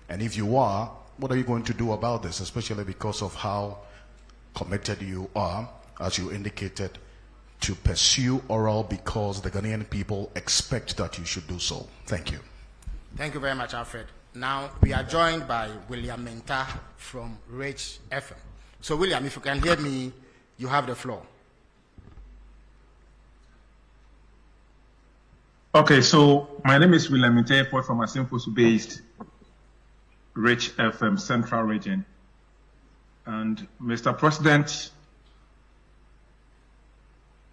And if you are, what are you going to do about this, especially because of how committed you are, as you indicated, to pursue oral because the Ghanaian people expect that you should do so? Thank you. Thank you very much, Alfred. Now, we are joined by William Menta from Rich FM. So, William, if you can hear me, you have the floor. Okay, so my name is William Minteford from Asimfosu-based Rich FM Central Region. And Mr. President,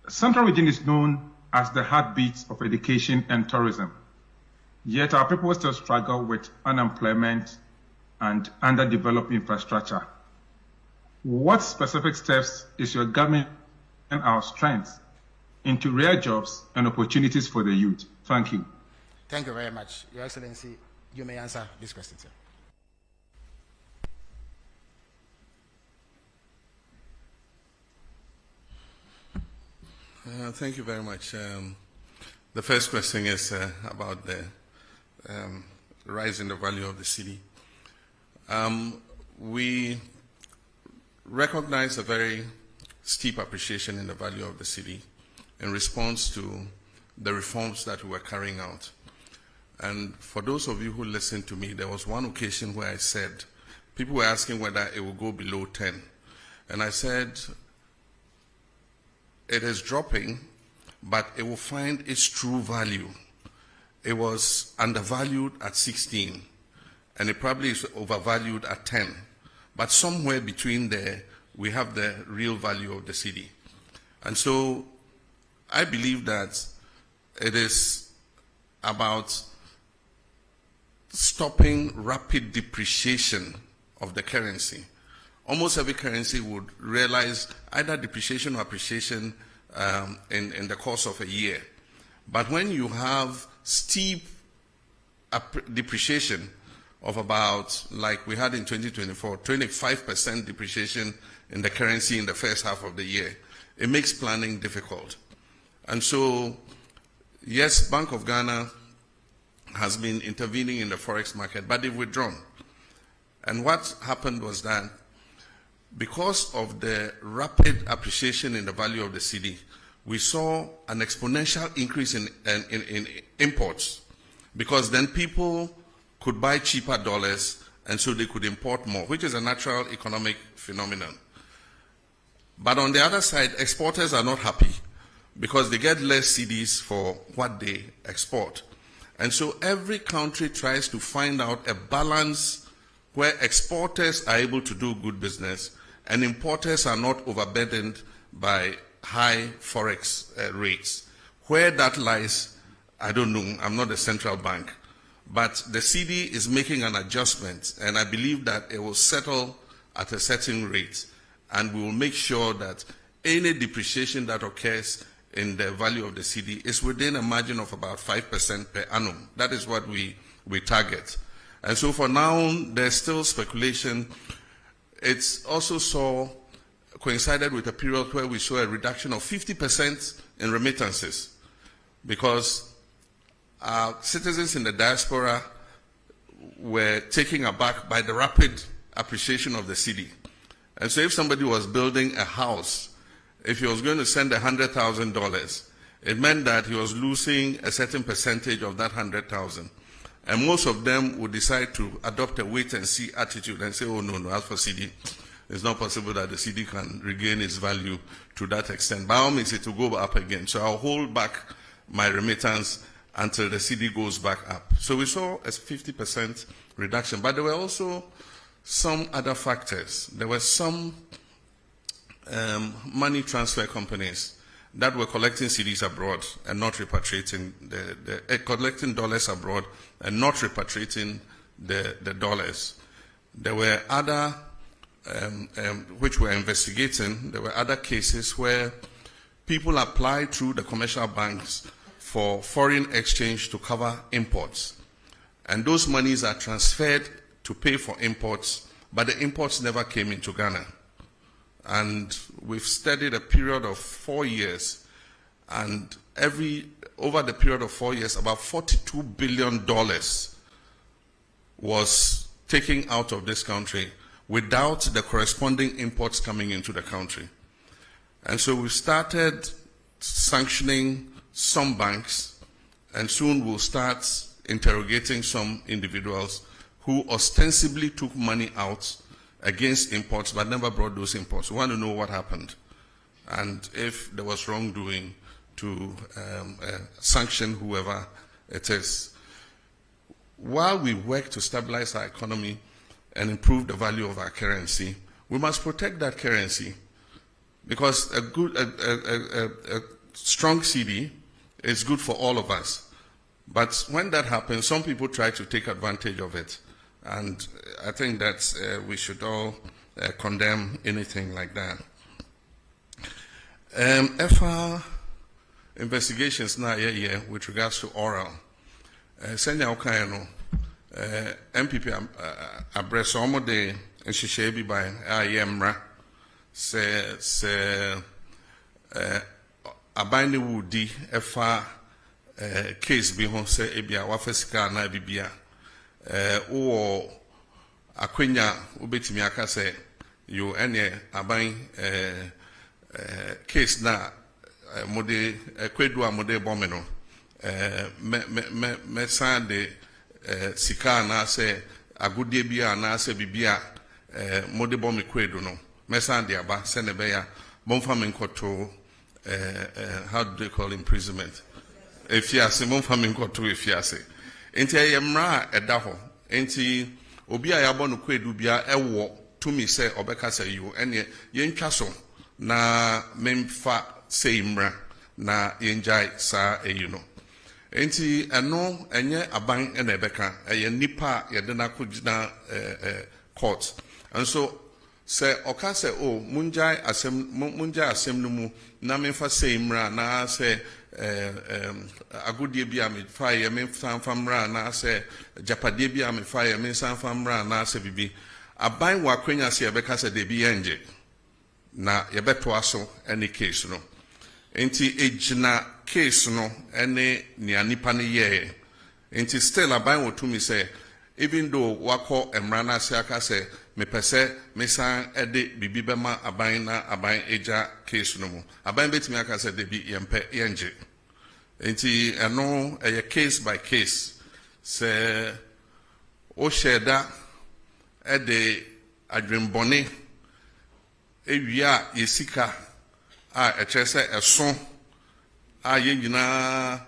Central Region is known as the heartbeat of education and tourism. Yet our people still struggle with unemployment and underdeveloped infrastructure. What specific steps is your government and our strengths into real jobs and opportunities for the youth? Thank you. Thank you very much. Your Excellency, you may answer this question, sir. Thank you very much. The first question is about the rise in the value of the city. We recognize a very steep appreciation in the value of the city in response to the reforms that we were carrying out. And for those of you who listened to me, there was one occasion where I said, people were asking whether it will go below 10. And I said, it is dropping, but it will find its true value. It was undervalued at 16, and it probably is overvalued at 10. But somewhere between there, we have the real value of the city. And so I believe that it is about stopping rapid depreciation of the currency. Almost every currency would realize either depreciation or appreciation in the course of a year. But when you have steep depreciation of about, like we had in 2024, 25% depreciation in the currency in the first half of the year, it makes planning difficult. And so, yes, Bank of Ghana has been intervening in the forex market, but they've withdrawn. And what happened was that because of the rapid appreciation in the value of the cedi, we saw an exponential increase in imports, because then people could buy cheaper dollars and so they could import more, which is a natural economic phenomenon. But on the other side, exporters are not happy because they get less cedis for what they export. And so every country tries to find out a balance where exporters are able to do good business and importers are not overburdened by high forex rates. Where that lies, I don't know. I'm not a central bank. But the cedi is making an adjustment, and I believe that it will settle at a certain rate, and we will make sure that any depreciation that occurs in the value of the cedi is within a margin of about 5% per annum. That is what we target. And so for now, there's still speculation. It's also coincided with a period where we saw a reduction of 50% in remittances, because citizens in the diaspora were taken aback by the rapid appreciation of the cedi. And so if somebody was building a house, if he was going to send $100,000, it meant that he was losing a certain percentage of that 100,000. And most of them would decide to adopt a wait-and-see attitude and say, oh, no, as for cedi, it's not possible that the cedi can regain its value to that extent. By all means, it will go up again. So I'll hold back my remittance until the cedi goes back up. So we saw a 50% reduction. But there were also some other factors. There were some money transfer companies that were collecting cedis abroad and not repatriating collecting dollars abroad and not repatriating the dollars. There were other which we're investigating. There were other cases where people applied through the commercial banks for foreign exchange to cover imports, and those monies are transferred to pay for imports, but the imports never came into Ghana. And we've studied a period of 4 years, and over the period of 4 years, about $42 billion was taken out of this country without the corresponding imports coming into the country. And so we started sanctioning some banks, and soon we'll start interrogating some individuals who ostensibly took money out against imports but never brought those imports. We want to know what happened and if there was wrongdoing to sanction whoever it is. While we work to stabilize our economy and improve the value of our currency, we must protect that currency, because a strong cedi is good for all of us. But when that happens, some people try to take advantage of it. And I think that we should all condemn anything like that. FR investigations now with regards to oral. Senya Okayano, MPP address almost the Shishebi by IMRA se abine wudi FR case bi ho se ebia wafesika na bibia. Or akwenya ubetimi aka se yo ene aban case na mode kwedu amode bomeno me sande sika na se agudie bia na se bibia mode bom kwedu no me sande aba se ne be ya bomfa me nkoto how do they call imprisonment efiase bomfa me nkoto efiase. Enti ayemra edaho enti obi a yabo no kwedu bia ewo tumi se obeka se yo ene yentwa so na memfa se imra na yenjai sa eyuno. Enti eno enye aban ena ebeka eye nipa ye de na kugina court. And so say oka say oh munjai asem no mu na memfa say mra na say agudie bia me fa ye me famra na say japade bia me fa ye me famra na say bibi aban wa kwanya say ebeka say de bi enje na ye beto aso any case no enti ejina case no ene ni anipa ne ye enti still aban wo to me say even though wako emra na say aka say me pese me san ede bibi bema aban na aban eja case no mu aban betimi aka say de bi yempe yenje enti eno a case by case say o sheda ede adwenbone ewia yesika a echese eso a ye nyina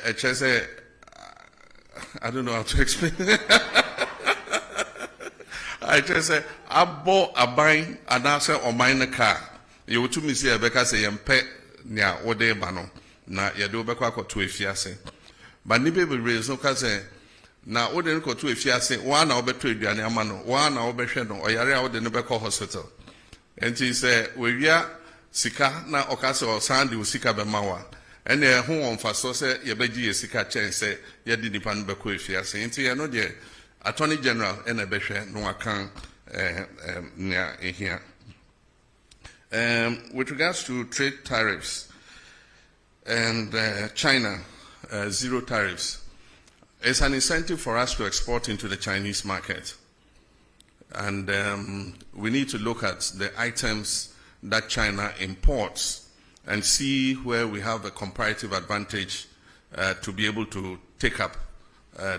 echese I don't know how to explain I just say abo aban anase oman car you to me say ebeka say yempe nia wode ba no na ye do beka akoto efiase ba ni be reason ka say na wode no koto efiase wa na obeto aduane ama no wa na obehwe no oyare a wode no beka hospital enti say we wia sika na okase o sande sika be mawa ene ho wonfa so say ye beji ye sika chen say ye di nipa no beka efiase enti ye no de Attorney General ene behwe no akan nia ehia. With regards to trade tariffs and China, zero tariffs, it's an incentive for us to export into the Chinese market. And we need to look at the items that China imports and see where we have a comparative advantage to be able to take up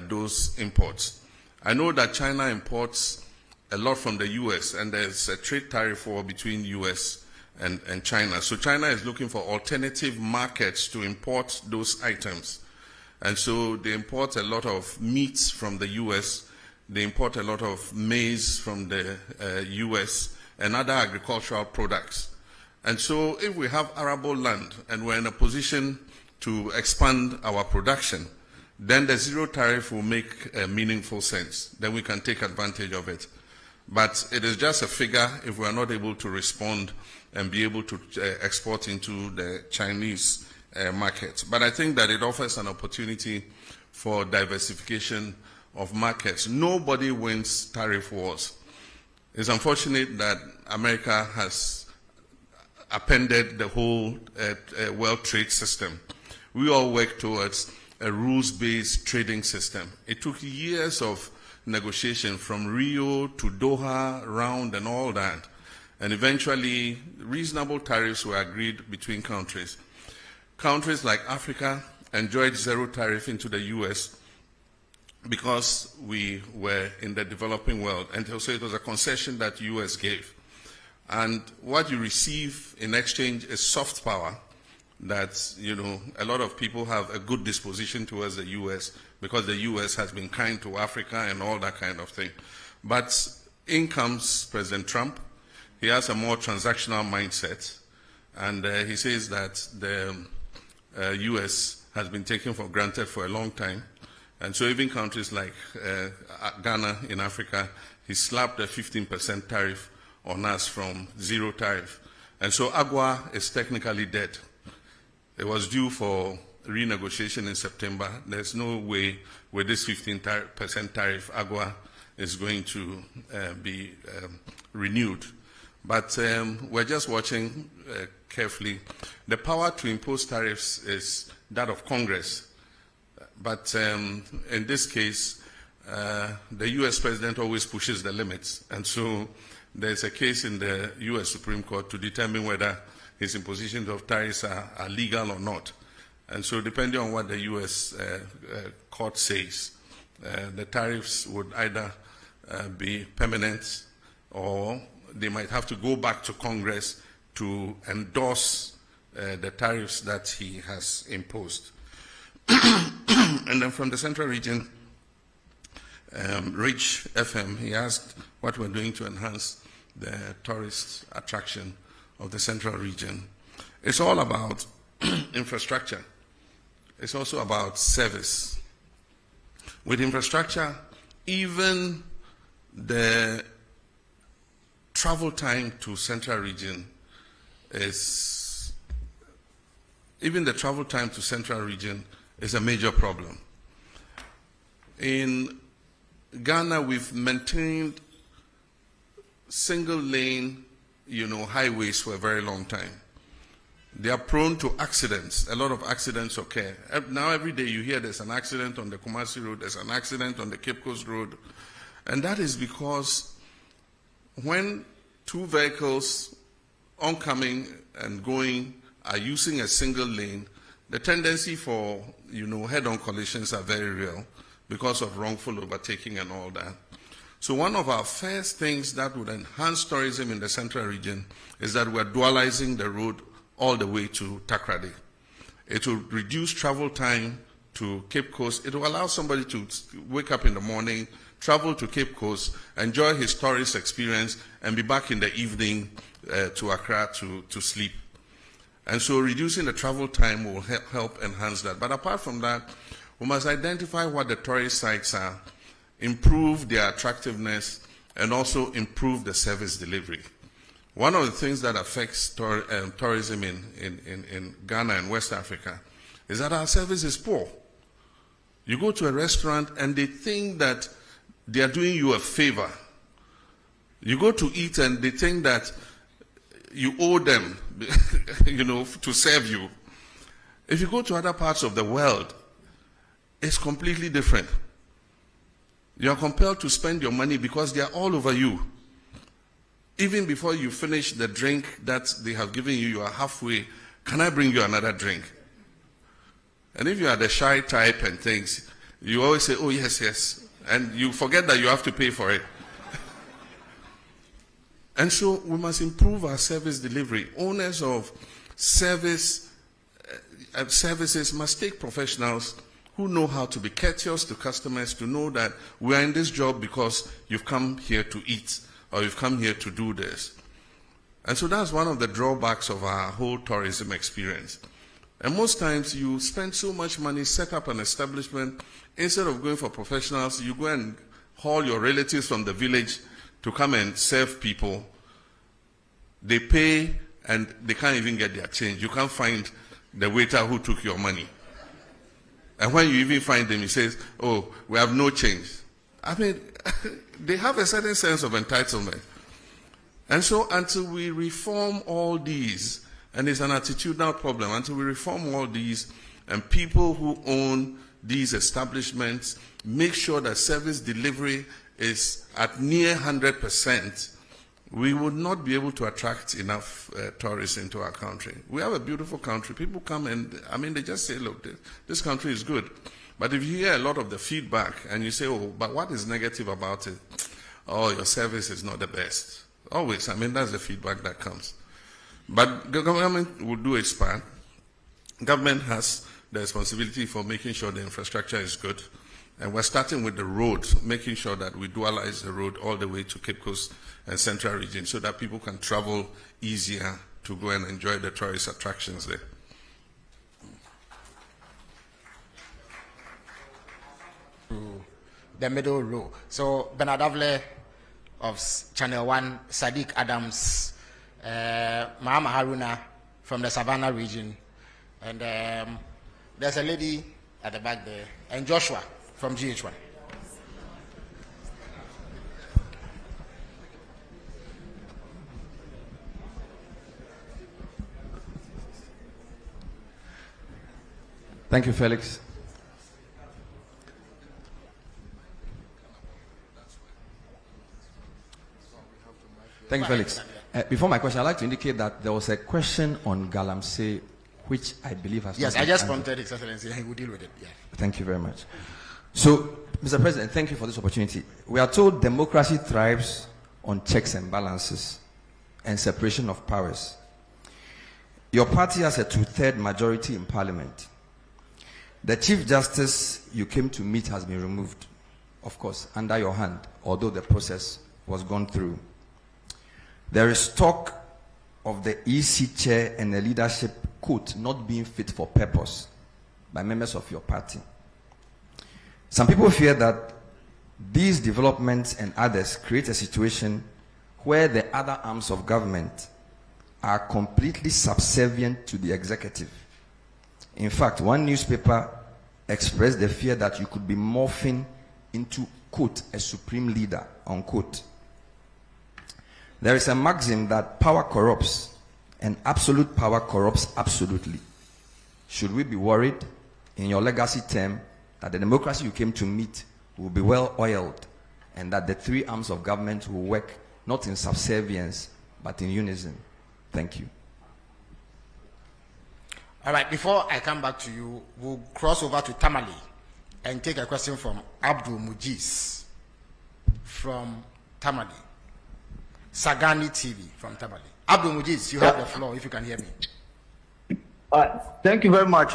those imports. I know that China imports a lot from the US, and there's a trade tariff war between US and China. So China is looking for alternative markets to import those items. And so they import a lot of meats from the US, they import a lot of maize from the US, and other agricultural products. And so if we have arable land and we're in a position to expand our production, then the zero tariff will make meaningful sense. Then we can take advantage of it. But it is just a figure if we are not able to respond and be able to export into the Chinese market. But I think that it offers an opportunity for diversification of markets. Nobody wins tariff wars. It's unfortunate that America has appended the whole world trade system. We all work towards a rules-based trading system. It took years of negotiation from Rio to Doha round and all that. And eventually, reasonable tariffs were agreed between countries. Countries like Africa enjoyed zero tariff into the US because we were in the developing world. And so it was a concession that the US gave. And what you receive in exchange is soft power that, you know, a lot of people have a good disposition towards the US because the US has been kind to Africa and all that kind of thing. But in comes President Trump. He has a more transactional mindset. And he says that the US has been taken for granted for a long time. And so even countries like Ghana in Africa, he slapped a 15% tariff on us from zero tariff. And so AGUA is technically dead. It was due for renegotiation in September. There's no way with this 15% tariff, AGUA is going to be renewed. But we're just watching carefully. The power to impose tariffs is that of Congress. But in this case, the US president always pushes the limits. And so there's a case in the US Supreme Court to determine whether his impositions of tariffs are legal or not. And so depending on what the US court says, the tariffs would either be permanent or they might have to go back to Congress to endorse the tariffs that he has imposed. And then from the Central Region, Rich FM, he asked what we're doing to enhance the tourist attraction of the Central Region. It's all about infrastructure. it's also about service. With infrastructure, even the travel time to central region is a major problem. In Ghana, we've maintained single lane, highways for a very long time. They are prone to accidents. A lot of accidents occur. Now every day you hear there's an accident on the Kumasi Road, there's an accident on the Cape Coast Road. And that is because when two vehicles oncoming and going are using a single lane, the tendency for, head-on collisions are very real because of wrongful overtaking and all that. So one of our first things that would enhance tourism in the central region is that we're dualizing the road all the way to Takrady. It will reduce travel time to Cape Coast. It will allow somebody to wake up in the morning, travel to Cape Coast, enjoy his tourist experience, and be back in the evening to Accra to sleep. And so reducing the travel time will help enhance that. But apart from that, we must identify what the tourist sites are, improve their attractiveness, and also improve the service delivery. One of the things that affects tourism in Ghana and West Africa is that our service is poor. You go to a restaurant and they think that they are doing you a favor. You go to eat and they think that you owe them, to serve you. If you go to other parts of the world, it's completely different. You are compelled to spend your money because they are all over you. Even before you finish the drink that they have given you, you are halfway. Can I bring you another drink? And if you are the shy type and things, you always say, oh, yes, yes. And you forget that you have to pay for it. And so we must improve our service delivery. Owners of services must take professionals who know how to be courteous to customers, to know that we are in this job because you've come here to eat or you've come here to do this. And so that's one of the drawbacks of our whole tourism experience. And most times you spend so much money, set up an establishment, instead of going for professionals, you go and haul your relatives from the village to come and serve people. They pay and they can't even get their change. You can't find the waiter who took your money. And when you even find them, he says, oh, we have no change. I mean, they have a certain sense of entitlement. And so until we reform all these, and it's an attitudinal problem, until we reform all these, and people who own these establishments make sure that service delivery is at near 100%, we would not be able to attract enough tourists into our country. We have a beautiful country. People come and, they just say, look, this country is good. But if you hear a lot of the feedback and you say, oh, but what is negative about it? Oh, your service is not the best. Always, that's the feedback that comes. But the government will do its part. Government has the responsibility for making sure the infrastructure is good. And we're starting with the road, making sure that we dualize the road all the way to Cape Coast and Central Region so that people can travel easier to go and enjoy the tourist attractions there. The middle row. So Bernard Avle of Channel 1, Sadiq Adams, Mahama Haruna from the Savannah region, and there's a lady at the back there, and Joshua from GH1. Thank you, Felix. Thank you, Felix. Before my question, I'd like to indicate that there was a question on Galamsey, which I believe has Yes, not I just been prompted His Excellency, and he will deal with it. Yeah. Thank you very much. So, Mr. President, thank you for this opportunity. We are told democracy thrives on checks and balances and separation of powers. Your party has a 2/3 majority in Parliament. The Chief Justice you came to meet has been removed, of course, under your hand, although the process was gone through. There is talk of the EC chair and the leadership, Côte, not being fit for purpose. by members of your party. Some people fear that these developments and others create a situation where the other arms of government are completely subservient to the executive. In fact, one newspaper expressed the fear that you could be morphing into, quote, a supreme leader, unquote. There is a maxim that power corrupts, and absolute power corrupts absolutely. Should we be worried, in your legacy term, that the democracy you came to meet will be well oiled, and that the three arms of government will work not in subservience, but in unison? Thank you. All right, before I come back to you, we'll cross over to Tamale and take a question from Abdul Mujiz from Tamale. Sagani TV from Tamale. Abdul Mujiz, you have the floor if you can hear me. Thank you very much.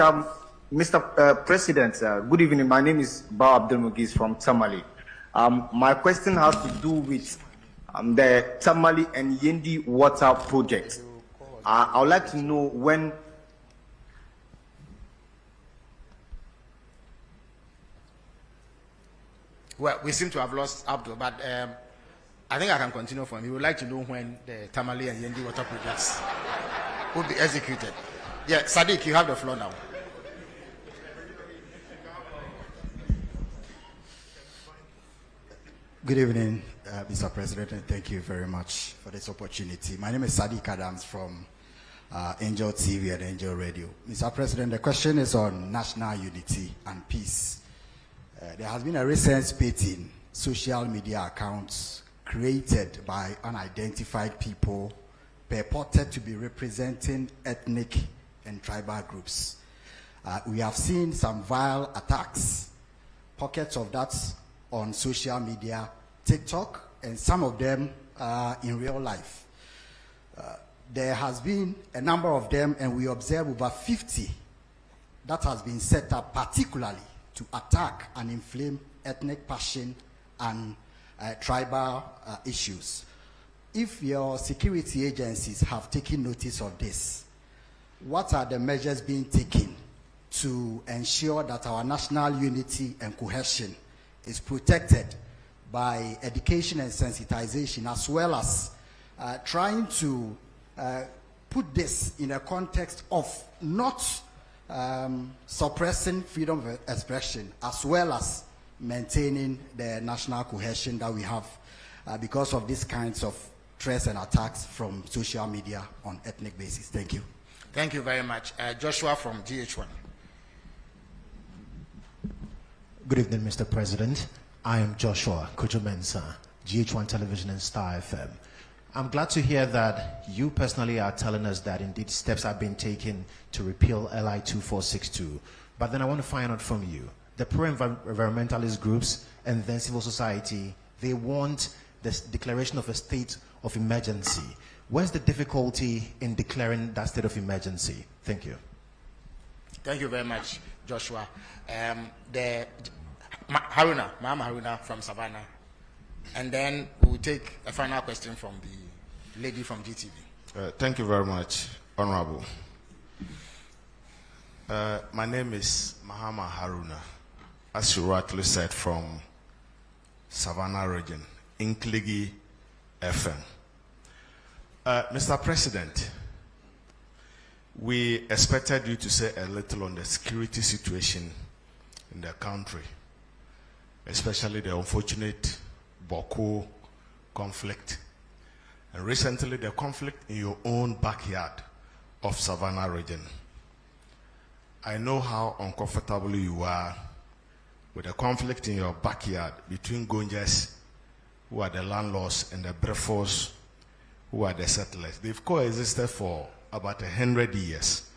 Mr. President, good evening. My name is Ba Abdul Mujiz from Tamale. My question has to do with the Tamale and Yendi water project. I would like to know when. Well, we seem to have lost Abdul, but I think I can continue from. He would like to know when the Tamale and Yendi water projects will be executed. Yeah, Sadiq, you have the floor now. Good evening, Mr. President, and thank you very much for this opportunity. My name is Sadiq Adams from Angel TV and Angel Radio. Mr. President, the question is on national unity and peace. There has been a recent spate in social media accounts created by unidentified people purported to be representing ethnic and tribal groups. We have seen some vile attacks, pockets of that on social media, TikTok, and some of them in real life. There has been a number of them, and we observe over 50 that has been set up particularly to attack and inflame ethnic passion and tribal issues. If your security agencies have taken notice of this, what are the measures being taken to ensure that our national unity and cohesion is protected by education and sensitization, as well as trying to put this in a context of not suppressing freedom of expression, as well as maintaining the national cohesion that we have because of these kinds of threats and attacks from social media on ethnic basis? Thank you. Thank you very much. Joshua from GH1. Good evening, Mr. President. I am Joshua Kojo-Mensah, GH1 Television and Star FM. I'm glad to hear that you personally are telling us that indeed steps have been taken to repeal LI 2462. But then I want to find out from you, the pro-environmentalist groups and then civil society, they want this declaration of a state of emergency. Where's the difficulty in declaring that state of emergency? Thank you. Thank you very much, Joshua. Mahama Haruna from Savannah. And then we'll take a final question from the lady from GTV. Thank you very much, Honorable. My name is Mahama Haruna, as you rightly said, from Savannah region, Inkligi FM. Mr. President, we expected you to say a little on the security situation in the country, especially the unfortunate Boko conflict, and recently the conflict in your own backyard of Savannah region. I know how uncomfortable you are with the conflict in your backyard between Gonjas, who are the landlords, and the Brefos, who are the settlers. They've coexisted for about 100 years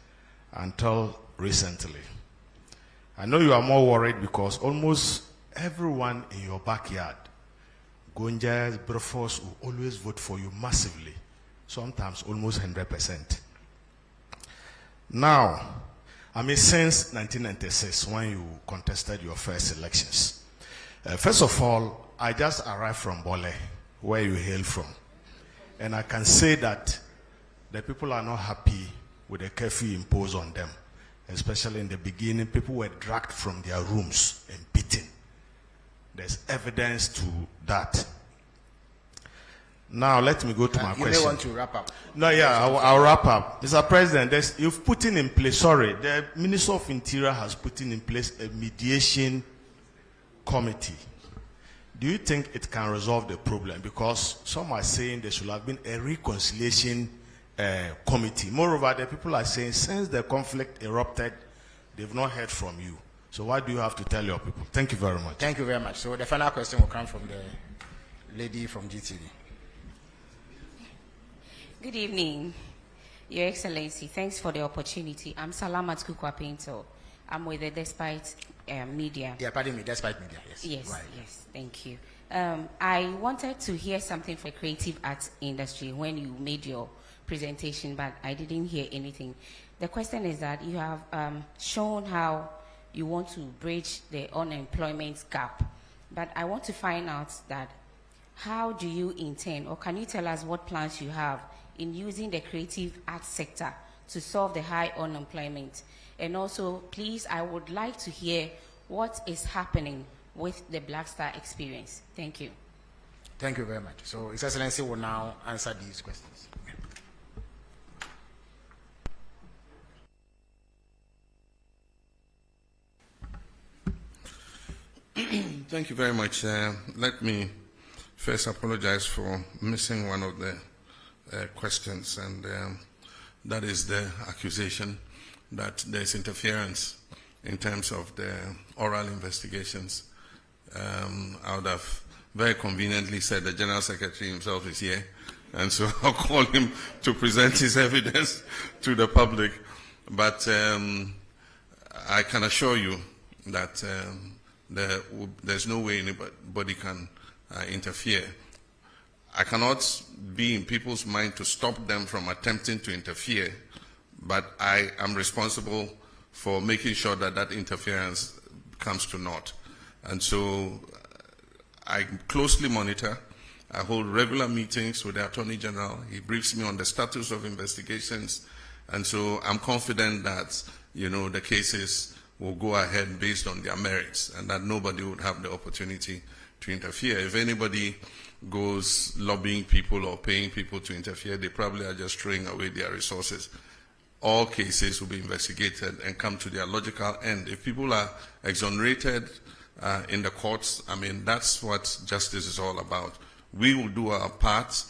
until recently. I know you are more worried because almost everyone in your backyard, Gonjas, Brefos, will always vote for you massively, sometimes almost 100%. Now, since 1996, when you contested your first elections, first of all, I just arrived from Bole, where you hail from. And I can say that the people are not happy with the curfew imposed on them, especially in the beginning, people were dragged from their rooms and beaten. There's evidence to that. Now, let me go to my You question. may want to wrap up. No, yeah, I'll wrap up. Mr. President, you've put in place, the Minister of Interior has put in place a mediation committee. Do you think it can resolve the problem? Because some are saying there should have been a reconciliation committee. Moreover, the people are saying since the conflict erupted, they've not heard from you. So why do you have to tell your people? Thank you very much. Thank you very much. So the final question will come from the lady from GTV. Good evening, Your Excellency. Thanks for the opportunity. I'm Salamat Kukwa Pinto. I'm with the Despite Media. Yeah, pardon me, Despite Media, yes. Yes, right. yes, thank you. I wanted to hear something from the creative arts industry when you made your presentation, but I didn't hear anything. The question is that you have shown how you want to bridge the unemployment gap, but I want to find out that how do you intend, or can you tell us what plans you have in using the creative arts sector to solve the high unemployment? And also, please, I would like to hear what is happening with the Black Star experience. Thank you. Thank you very much. So His Excellency will now answer these questions. Thank you very much. Let me first apologize for missing one of the questions, and that is the accusation that there's interference in terms of the oral investigations. I would have very conveniently said the General Secretary himself is here, and so I'll call him to present his evidence to the public. But I can assure you that there's no way anybody can interfere. I cannot be in people's mind to stop them from attempting to interfere, but I am responsible for making sure that that interference comes to naught. And so I closely monitor. I hold regular meetings with the Attorney General. He briefs me on the status of investigations. And so I'm confident that, the cases will go ahead based on their merits, and that nobody would have the opportunity to interfere. If anybody goes lobbying people or paying people to interfere, they probably are just throwing away their resources. All cases will be investigated and come to their logical end. If people are exonerated in the courts, that's what justice is all about. We will do our part,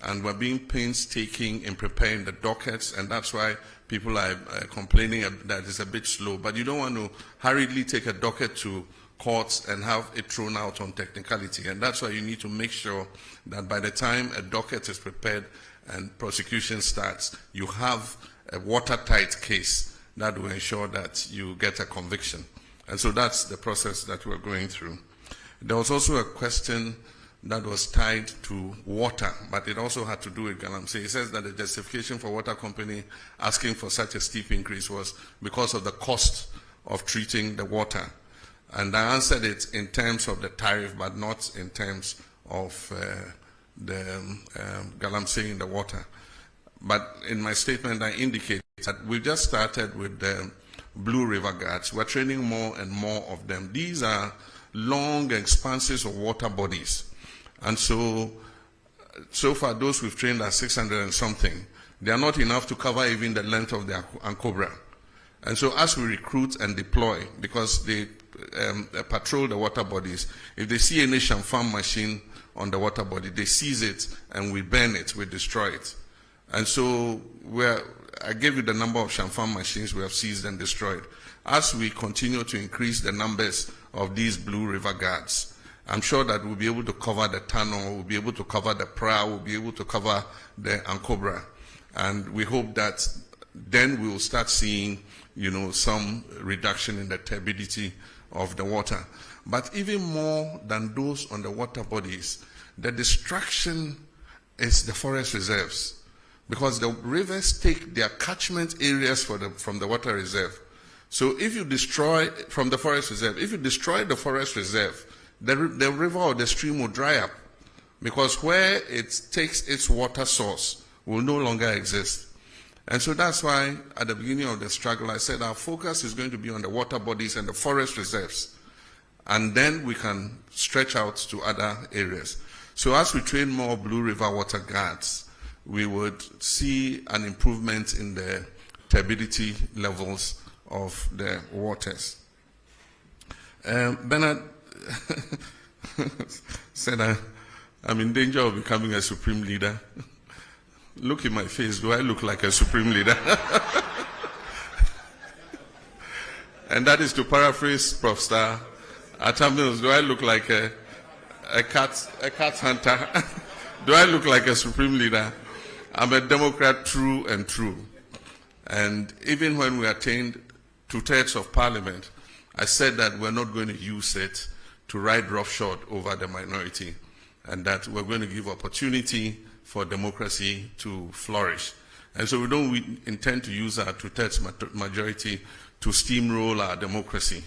and we're being painstaking in preparing the dockets, and that's why people are complaining that it's a bit slow. But you don't want to hurriedly take a docket to courts and have it thrown out on technicality. And that's why you need to make sure that by the time a docket is prepared and prosecution starts, you have a watertight case that will ensure that you get a conviction. And so that's the process that we're going through. There was also a question that was tied to water, but it also had to do with Galamsey. It says that the justification for water company asking for such a steep increase was because of the cost of treating the water. And I answered it in terms of the tariff, but not in terms of the Galamsey in the water. But in my statement, I indicate that we just started with the Blue River Guards. We're training more and more of them. These are long expanses of water bodies. And so far, those we've trained are 600 and something. They are not enough to cover even the length of the Ancobra. And so as we recruit and deploy, because they patrol the water bodies, if they see any champagne machine on the water body, they seize it and we burn it, we destroy it. And so I gave you the number of champagne machines we have seized and destroyed. As we continue to increase the numbers of these Blue River Guards, I'm sure that we'll be able to cover the tunnel, we'll be able to cover the prow, we'll be able to cover the Ancobra. And we hope that then we will start seeing, some reduction in the turbidity of the water. But even more than those on the water bodies, the destruction is the forest reserves. Because the rivers take their catchment areas from the water reserve. So if you destroy, from the forest reserve, if you destroy the forest reserve, the river or the stream will dry up, because where it takes its water source will no longer exist. And so that's why at the beginning of the struggle, I said our focus is going to be on the water bodies and the forest reserves. And then we can stretch out to other areas. So as we train more Blue River water guards, we would see an improvement in the turbidity levels of the waters. Bernard said I'm in danger of becoming a supreme leader. Look in my face, do I look like a supreme leader? And that is to paraphrase Prof. Star Atamils, do I look like a cat hunter? Do I look like a supreme leader? I'm a Democrat true and true. And even when we attained 2/3 of parliament, I said that we're not going to use it to ride roughshod over the minority, and that we're going to give opportunity for democracy to flourish. And so we don't intend to use our 2/3 majority to steamroll our democracy.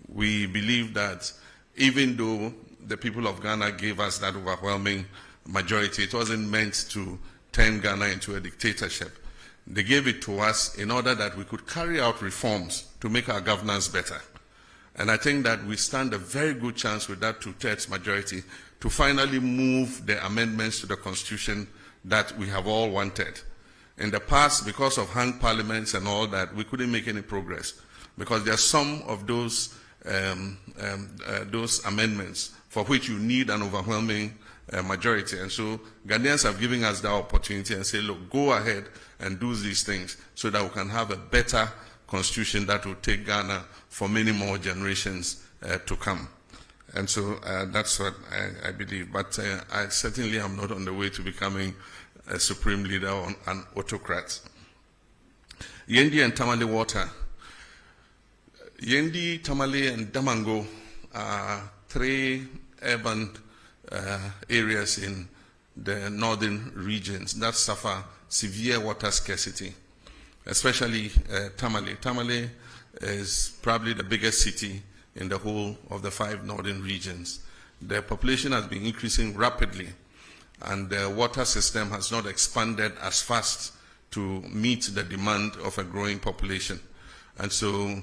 We believe that even though the people of Ghana gave us that overwhelming majority, it wasn't meant to turn Ghana into a dictatorship. They gave it to us in order that we could carry out reforms to make our governance better. And I think that we stand a very good chance with that 2/3 majority to finally move the amendments to the Constitution that we have all wanted. In the past, because of hung parliaments and all that, we couldn't make any progress, because there are some of those amendments for which you need an overwhelming majority. And so Ghanaians have given us that opportunity and say, look, go ahead and do these things so that we can have a better constitution that will take Ghana for many more generations to come. And so that's what I believe. But I certainly am not on the way to becoming a supreme leader or an autocrat. Yendi and Tamale water. Yendi, Tamale, and Damango are 3 urban areas in the northern regions that suffer severe water scarcity, especially Tamale. Tamale is probably the biggest city in the whole of the 5 northern regions. The population has been increasing rapidly, and the water system has not expanded as fast to meet the demand of a growing population. And so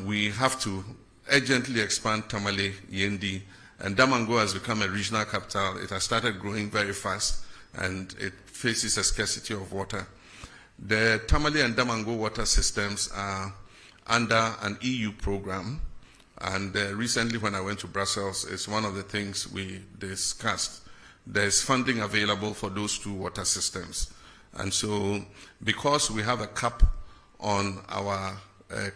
we have to urgently expand Tamale, Yendi, and Damango has become a regional capital. It has started growing very fast, and it faces a scarcity of water. The Tamale and Damango water systems are under an EU program, and recently when I went to Brussels, it's one of the things we discussed. There's funding available for those 2 water systems. And so because we have a cap on our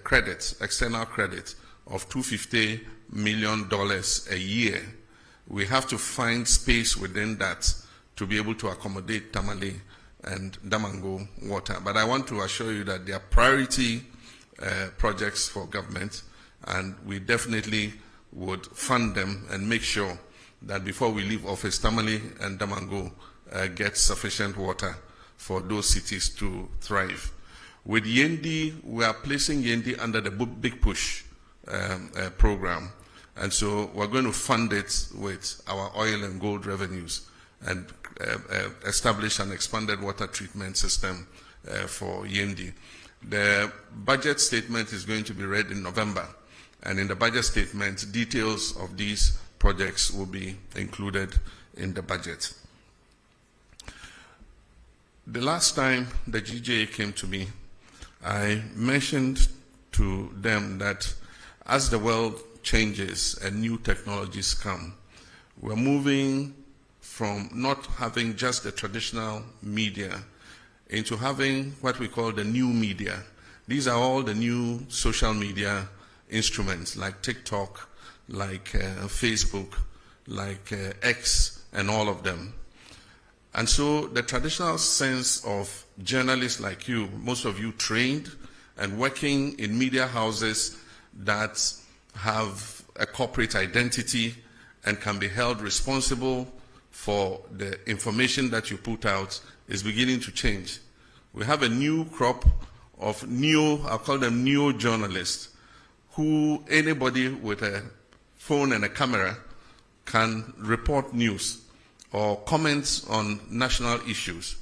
credit, external credit, of $250 million a year, we have to find space within that to be able to accommodate Tamale and Damango water. But I want to assure you that they are priority projects for government, and we definitely would fund them and make sure that before we leave office, Tamale and Damango get sufficient water for those cities to thrive. With Yendi, we are placing Yendi under the Big Push program, and so we're going to fund it with our oil and gold revenues and establish an expanded water treatment system for Yendi. The budget statement is going to be read in November, and in the budget statement, details of these projects will be included in the budget. The last time the GJA came to me, I mentioned to them that as the world changes and new technologies come, we're moving from not having just the traditional media into having what we call the new media. These are all the new social media instruments like TikTok, like Facebook, like X, and all of them. And so the traditional sense of journalists like you, most of you trained and working in media houses that have a corporate identity and can be held responsible for the information that you put out, is beginning to change. We have a new crop of I'll call them neo-journalists, who anybody with a phone and a camera can report news or comment on national issues.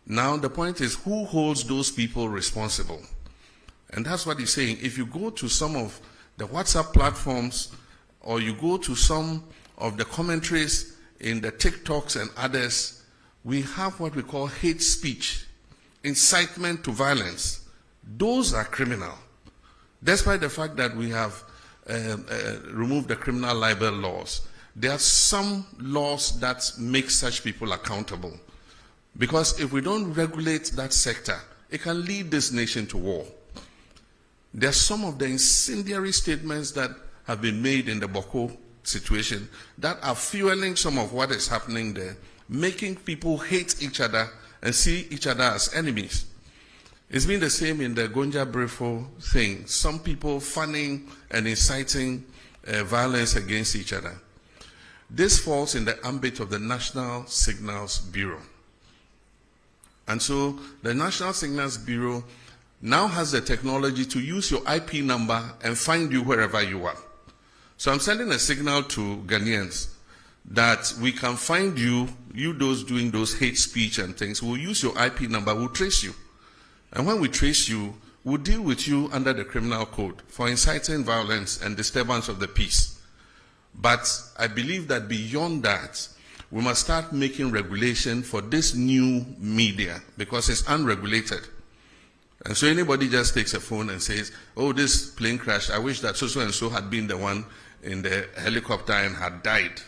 Now the point is, who holds those people responsible? And that's what he's saying. If you go to some of the WhatsApp platforms, or you go to some of the commentaries in the TikToks and others, we have what we call hate speech, incitement to violence. Those are criminal. Despite the fact that we have removed the criminal libel laws, there are some laws that make such people accountable. Because if we don't regulate that sector, it can lead this nation to war. There are some of the incendiary statements that have been made in the Boko situation that are fueling some of what is happening there, making people hate each other and see each other as enemies. It's been the same in the Gonja Brefo thing. Some people fanning and inciting violence against each other. This falls in the ambit of the National Signals Bureau. And so the National Signals Bureau now has the technology to use your IP number and find you wherever you are. So I'm sending a signal to Ghanaians that we can find you those doing those hate speech and things. We'll use your IP number, we'll trace you. And when we trace you, we'll deal with you under the criminal code for inciting violence and disturbance of the peace. But I believe that beyond that, we must start making regulation for this new media because it's unregulated. And so anybody just takes a phone and says, oh, this plane crashed, I wish that so and so had been the one in the helicopter and had died,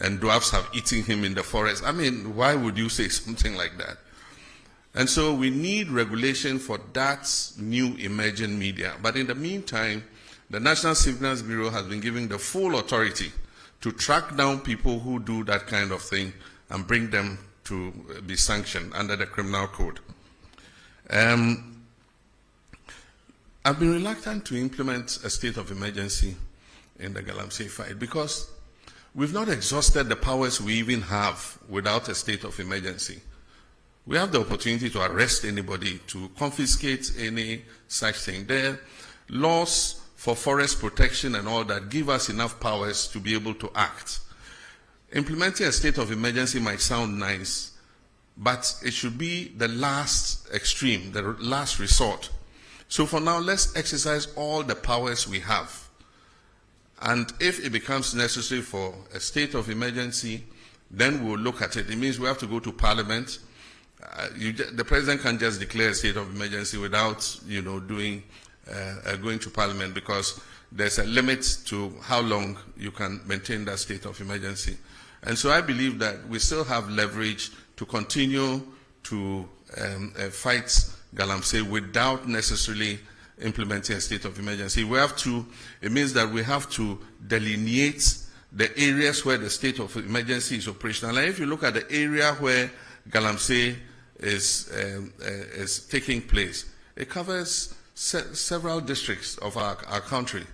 and dwarfs have eaten him in the forest. I mean, why would you say something like that? And so we need regulation for that new emerging media. But in the meantime, the National Signals Bureau has been given the full authority to track down people who do that kind of thing and bring them to be sanctioned under the criminal code. I've been reluctant to implement a state of emergency in the Galamsey fight because we've not exhausted the powers we even have without a state of emergency. We have the opportunity to arrest anybody, to confiscate any such thing. There are laws for forest protection and all that give us enough powers to be able to act. Implementing a state of emergency might sound nice, but it should be the last extreme, the last resort. So for now, let's exercise all the powers we have. And if it becomes necessary for a state of emergency, then we'll look at it. It means we have to go to Parliament. The President can't just declare a state of emergency without, going to Parliament, because there's a limit to how long you can maintain that state of emergency. And so I believe that we still have leverage to continue to fight Galamsey without necessarily implementing a state of emergency. It means that we have to delineate the areas where the state of emergency is operational. And if you look at the area where Galamsey is taking place, it covers several districts of our country.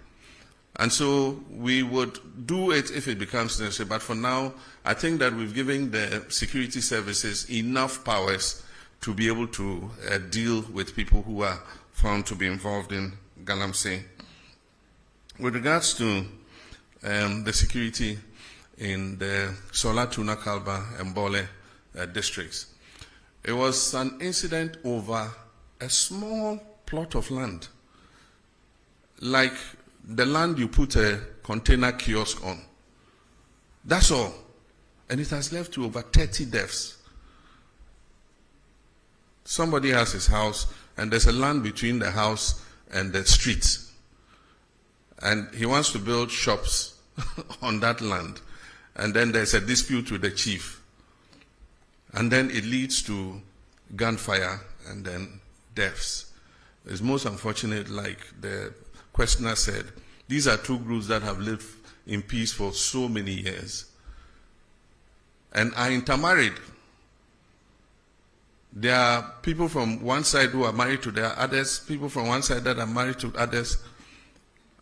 And so we would do it if it becomes necessary. But for now, I think that we've given the security services enough powers to be able to deal with people who are found to be involved in Galamsey. With regards to the security in the Sola, Tuna, Kalba, and Bole districts, it was an incident over a small plot of land, like the land you put a container kiosk on. That's all. And it has led to over 30 deaths. Somebody has his house, and there's a land between the house and the street. And he wants to build shops on that land. And then there's a dispute with the chief. And then it leads to gunfire and then deaths. It's most unfortunate, like the questioner said, these are two groups that have lived in peace for so many years and are intermarried. There are people from one side who are married to their others, people from one side that are married to others.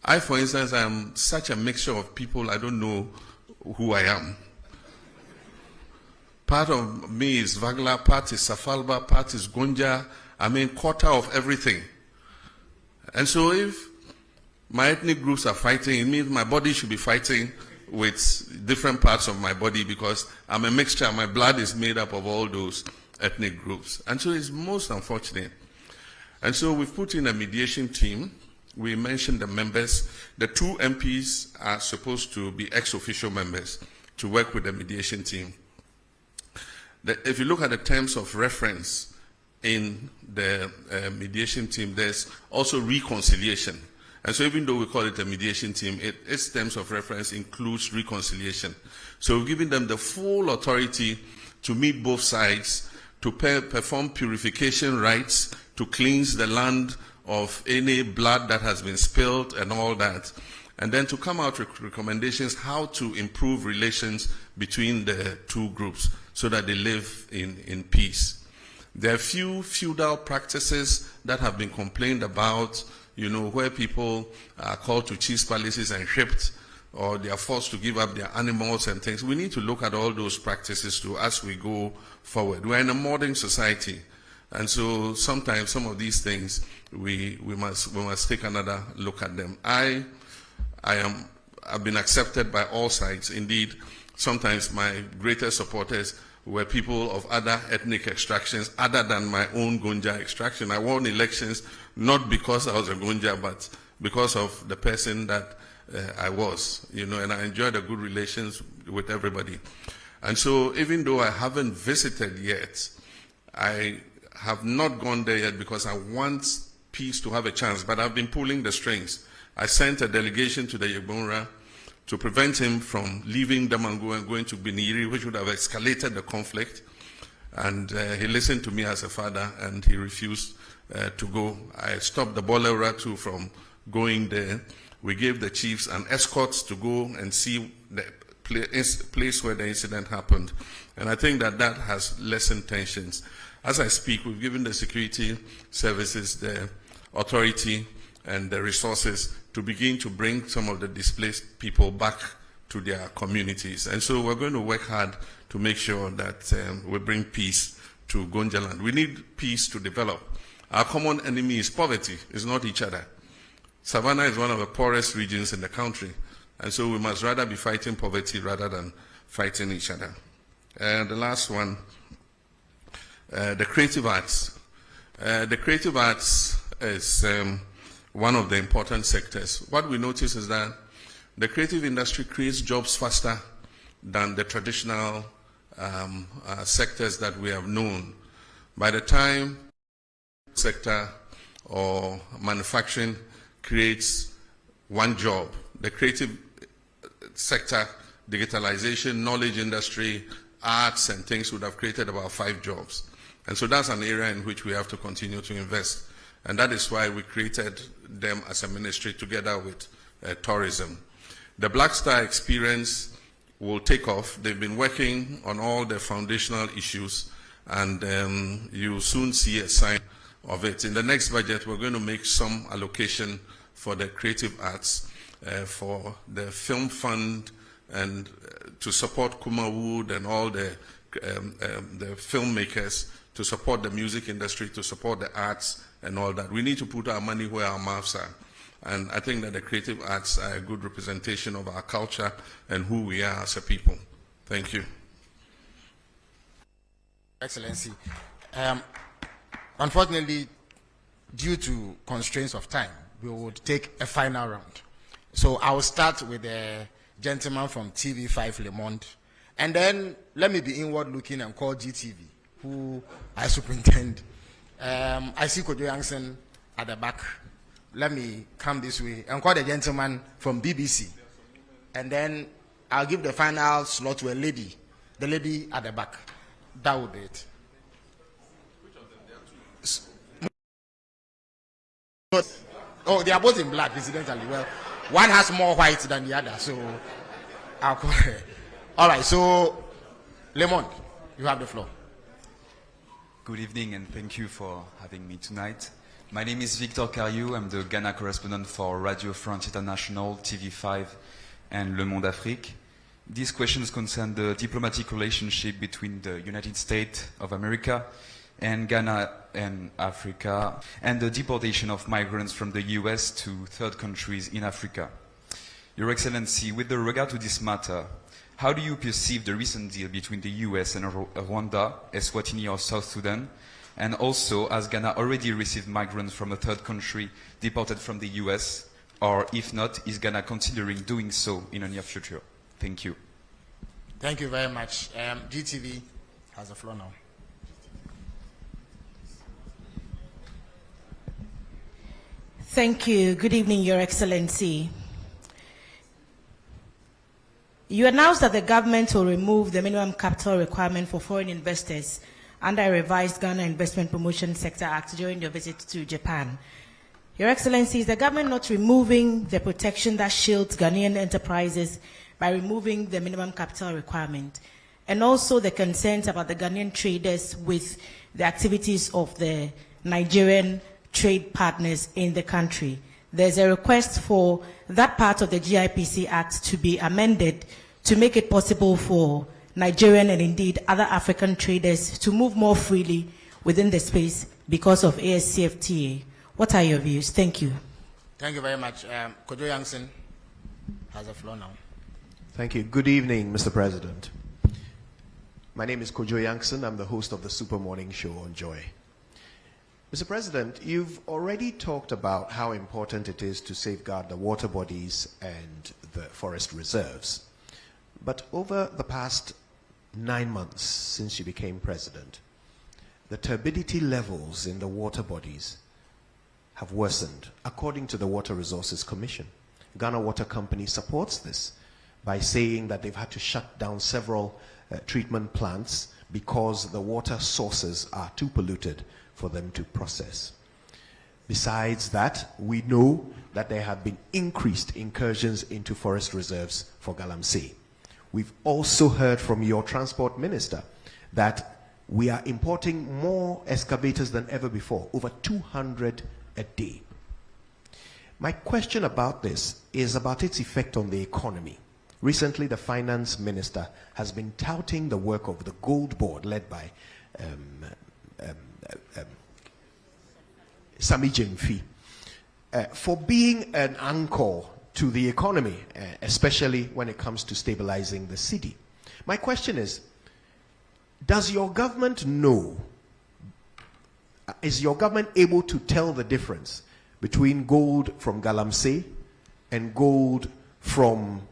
I, for instance, am such a mixture of people, I don't know who I am. Part of me is Vagla, part is Safalba, part is Gonja. I mean, quarter of everything. And so if my ethnic groups are fighting, it means my body should be fighting with different parts of my body, because I'm a mixture. My blood is made up of all those. ethnic groups. And so it's most unfortunate. And so we've put in a mediation team. We mentioned the members. The 2 MPs are supposed to be ex-official members to work with the mediation team. If you look at the terms of reference in the mediation team, there's also reconciliation. And so even though we call it a mediation team, its terms of reference includes reconciliation. So we're giving them the full authority to meet both sides, to perform purification rites, to cleanse the land of any blood that has been spilled and all that, and then to come out with recommendations how to improve relations between the 2 groups so that they live in peace. There are few feudal practices that have been complained about, you know, where people are called to chiefs' palaces and shipped, or they are forced to give up their animals and things. We need to look at all those practices too as we go forward. We're in a modern society, and so sometimes some of these things we must take another look at them. I've been accepted by all sides. Indeed, sometimes my greatest supporters were people of other ethnic extractions other than my own Gonja extraction. I won elections not because I was a Gonja, but because of the person that I was, you know, and I enjoyed a good relations with everybody. And so even though I haven't visited yet, I have not gone there yet because I want peace to have a chance, but I've been pulling the strings. I sent a delegation to the Yegbonra to prevent him from leaving Damango and going to Biniri, which would have escalated the conflict. And he listened to me as a father, and he refused to go. I stopped the Bolera too from going there. We gave the chiefs an escort to go and see the place where the incident happened. And I think that that has lessened tensions. As I speak, we've given the security services the authority and the resources to begin to bring some of the displaced people back to their communities. And so we're going to work hard to make sure that we bring peace to Gonjaland. We need peace to develop. Our common enemy is poverty, it's not each other. Savannah is one of the poorest regions in the country, and so we must rather be fighting poverty rather than fighting each other. The last one, the creative arts. The creative arts is one of the important sectors. What we notice is that the creative industry creates jobs faster than the traditional sectors that we have known. By the time sector or manufacturing creates one job, the creative sector, digitalization, knowledge industry, arts and things would have created about 5 jobs. And so that's an area in which we have to continue to invest. And that is why we created them as a ministry together with tourism. The Black Star experience will take off. They've been working on all the foundational issues, and you'll soon see a sign of it. In the next budget, we're going to make some allocation for the creative arts, for the film fund, and to support Kumawood and all the filmmakers, to support the music industry, to support the arts and all that. We need to put our money where our mouths are. And I think that the creative arts are a good representation of our culture and who we are as a people. Thank you. Excellency. Unfortunately, due to constraints of time, we would take a final round. So I will start with the gentleman from TV5 Le Monde, and then let me be inward looking and call GTV, who I superintend. I see Kojo Yankson at the back. Let me come this way and call the gentleman from BBC. And then I'll give the final slot to a lady, the lady at the back. That would be it. Oh, they are both in black, incidentally. Well, one has more white than the other, so I'll call her. All right, so Le Monde, you have the floor. Good evening, and thank you for having me tonight. My name is Victor Cariou. I'm the Ghana correspondent for Radio France International, TV5, and Le Monde Afrique. These questions concern the diplomatic relationship between the United States of America and Ghana and Africa, and the deportation of migrants from the US to third countries in Africa. Your Excellency, with regard to this matter, How do you perceive the recent deal between the US and Rwanda, Eswatini or South Sudan? And also, has Ghana already received migrants from a third country deported from the US? Or if not, is Ghana considering doing so in the near future? Thank you. Thank you very much. GTV has the floor now. Thank you. Good evening, Your Excellency. You announced that the government will remove the minimum capital requirement for foreign investors under a revised Ghana Investment Promotion Sector Act during your visit to Japan. Your Excellency, is the government not removing the protection that shields Ghanaian enterprises by removing the minimum capital requirement? And also the concerns about the Ghanaian traders with the activities of the Nigerian trade partners in the country. There's a request for that part of the GIPC Act to be amended to make it possible for Nigerian and indeed other African traders to move more freely within the space because of ASCFTA. What are your views? Thank you. Thank you very much. Kojo Yankson has the floor now. Thank you. Good evening, Mr. President. My name is Kojo Yankson. I'm the host of the Super Morning Show on Joy. Mr. President, you've already talked about how important it is to safeguard the water bodies and the forest reserves. But over the past 9 months since you became president, the turbidity levels in the water bodies have worsened, according to the Water Resources Commission. Ghana Water Company supports this by saying that they've had to shut down several treatment plants because the water sources are too polluted for them to process. Besides that, we know that there have been increased incursions into forest reserves for Galamsey. We've also heard from your transport minister that we are importing more excavators than ever before, over 200 a day. My question about this is about its effect on the economy. Recently, the finance minister has been touting the work of the Gold Board led by Sami Jemfi for being an anchor to the economy, especially when it comes to stabilizing the city. My question is, does your government know, is your government able to tell the difference between gold from Galamsey and gold from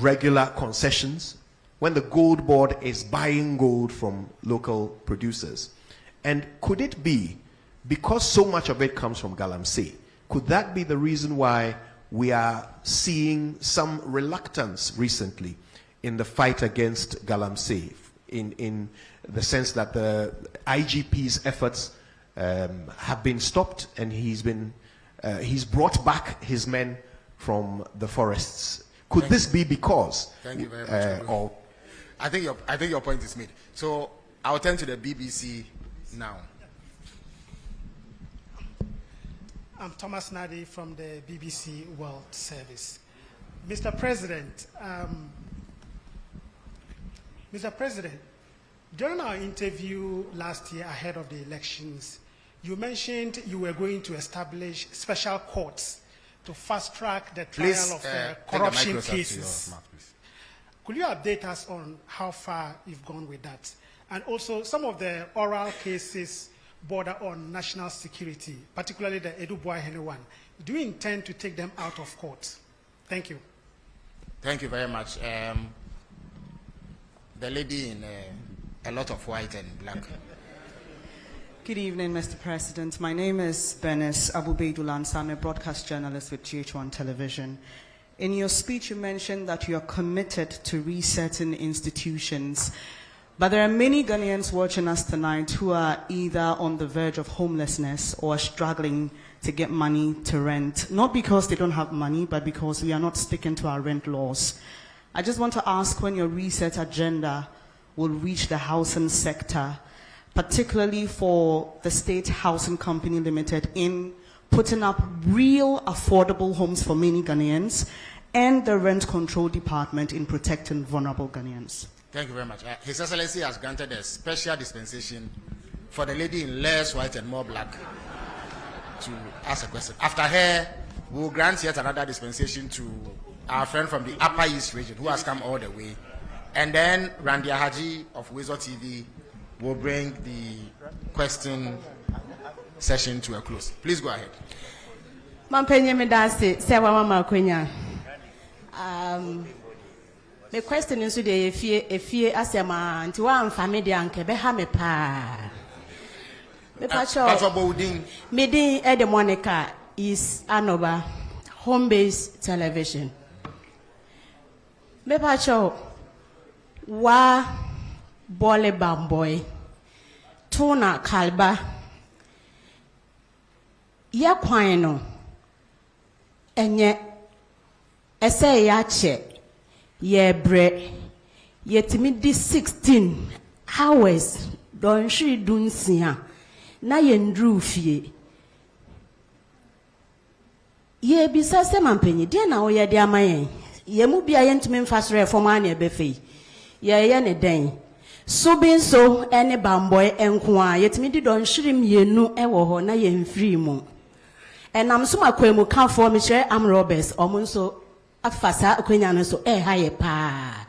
regular concessions when the Gold Board is buying gold from local producers? And could it be, because so much of it comes from Galamsey, could that be the reason why we are seeing some reluctance recently in the fight against Galamsey, in the sense that the IGP's efforts have been stopped and he's brought back his men from the forests? Could this be because? Thank you very much. I think your point is made. So I'll turn to the BBC now. I'm Thomas Nadi from the BBC World Service. Mr. President, during our interview last year ahead of the elections, you mentioned you were going to establish special courts to fast-track the trial of corruption cases. Could you update us on how far you've gone with that? And also, some of the oral cases border on national security, particularly the Eduboahene one. Do you intend to take them out of court? Thank you. Thank you very much. The lady in a lot of white and black. Good evening, Mr. President. My name is Bernice Abubeidulansa. I'm a broadcast journalist with GH1 Television. In your speech, you mentioned that you are committed to resetting institutions. But there are many Ghanaians watching us tonight who are either on the verge of homelessness or struggling to get money to rent. Not because they don't have money, but because we are not sticking to our rent laws. I just want to ask when your reset agenda will reach the housing sector, particularly for the State Housing Company Limited in putting up real affordable homes for many Ghanaians, and the Rent Control Department in protecting vulnerable Ghanaians. Thank you very much. His Excellency has granted a special dispensation for the lady in less white and more black to ask a question. After her, we will grant yet another dispensation to our friend from the Upper East region, who has come all the way. And then Randy Haji of Weasel TV will bring the question session to a close. Please go ahead. The question is today if you ask a man to one family and Kebehame pa. Meeting Ede Monica is Anoba home-based television. Mepacho wa bole bamboy tuna kalba ya kwano enye ese ya che ye bre yetimi di 16 hours don shi dunsia na yendru fie ye bisa se mampenyi de na wo ye de amayen ye mu bia ye ntimi mfasre fo ma na ebefe ye ne den so bin so ene bamboy enko a yetimi di don hyirim yenu ewo ho na ye mfiri mu enam so makwemu ka for me hye am robbers omo so afasa akwenya no so ha ye pa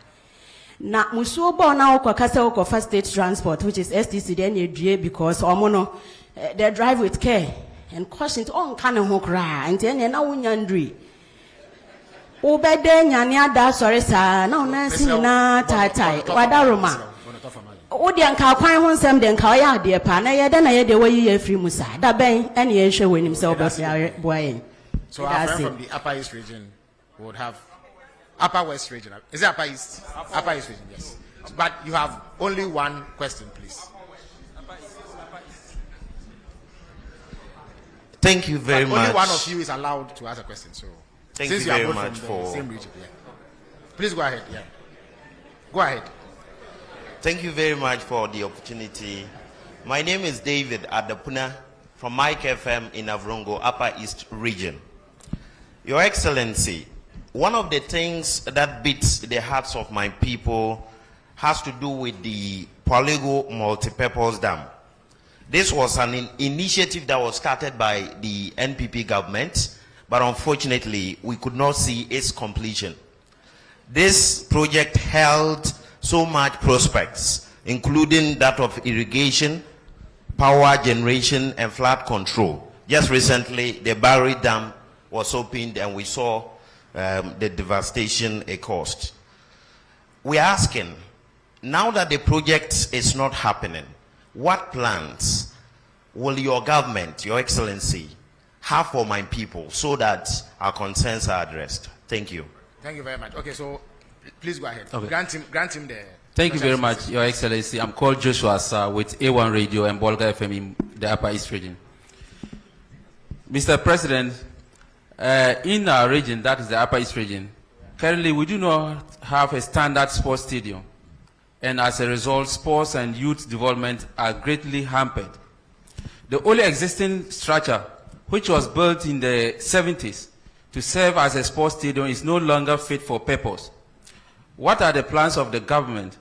na musuo bo na wo kwakasa wo for state transport which is STC then ye due because omo no they drive with care and caution to on kan ho kra enti na wo nyandri Ubede nyane ada sorry sa na onansi na tai wadaroma odi anka kwan ho nsem de nka oya ade pa na ye de na ye de wayi ye free musa da ben ene ye hwe wenim se obofia boy. So our friend from the Upper East region would have Upper West region. Is it Upper East? Upper East region, yes. But you have only one question, please. Thank you very much. Only one of you is allowed to ask a question. So thank since you you very are much from for the same region, please go ahead. Yeah, go ahead. Thank you very much for the opportunity. My name is David Adapuna from Mike FM in Avrongo, Upper East region. Your Excellency, one of the things that beats the hearts of my people has to do with the Polygo multipurpose dam. This was an initiative that was started by the NPP government, but unfortunately, we could not see its completion. This project held so much prospects, including that of irrigation, power generation, and flood control. Just recently, the Barry Dam was opened, and we saw the devastation it caused. We're asking, now that the project is not happening, what plans will your government, your Excellency, have for my people so that our concerns are addressed? Thank you. Thank you very much. Okay, so please go ahead. Okay. Grant him the. Thank you very much, Your Excellency. I'm called Joshua Sir with A1 Radio and Bolga FM in the Upper East region. Mr. President, in our region, that is the Upper East region, currently we do not have a standard sports stadium. And as a result, sports and youth development are greatly hampered. The only existing structure, which was built in the 70s to serve as a sports stadium, is no longer fit for purpose. What are the plans of the government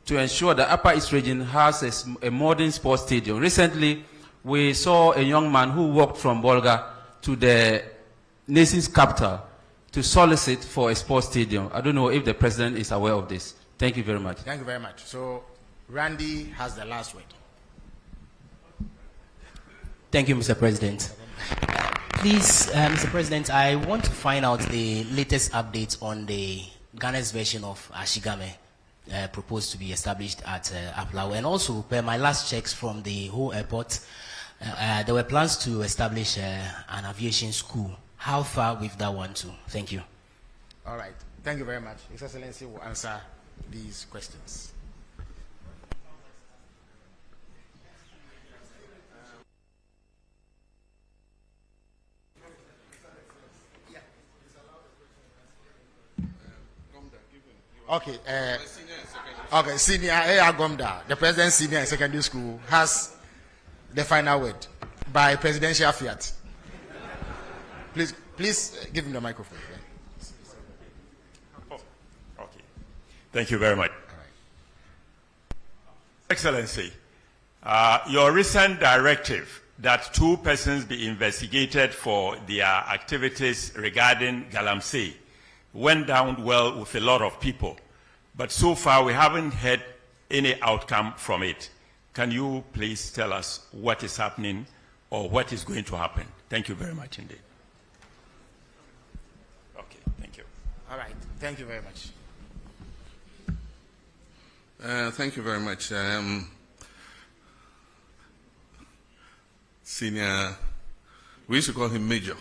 to ensure the Upper East region has a modern sports stadium? Recently, we saw a young man who walked from Bolga to the nation's capital to solicit for a sports stadium. I don't know if the president is aware of this. Thank you very much. Thank you very much. So, Randy has the last word. Thank you, Mr. President. Please, Mr. President, I want to find out the latest updates on the Ghana's version of Ashigame proposed to be established at Aplawa. And also, per my last checks from the whole airport, there were plans to establish an aviation school. How far with that one too? Thank you. All right. Thank you very much. His Excellency will answer these questions. Okay, okay, Senior Gomda, the President Senior and Secondary School, has the final word by presidential fiat. Please give him the microphone. Oh, okay. Thank you very much. Excellency, your recent directive that 2 persons be investigated for their activities regarding Galamsey went down well with a lot of people. But so far, we haven't had any outcome from it. Can you please tell us what is happening or what is going to happen? Thank you very much indeed. Okay, thank you. All right, thank you very much. Thank you very much. Senior, we used to call him Major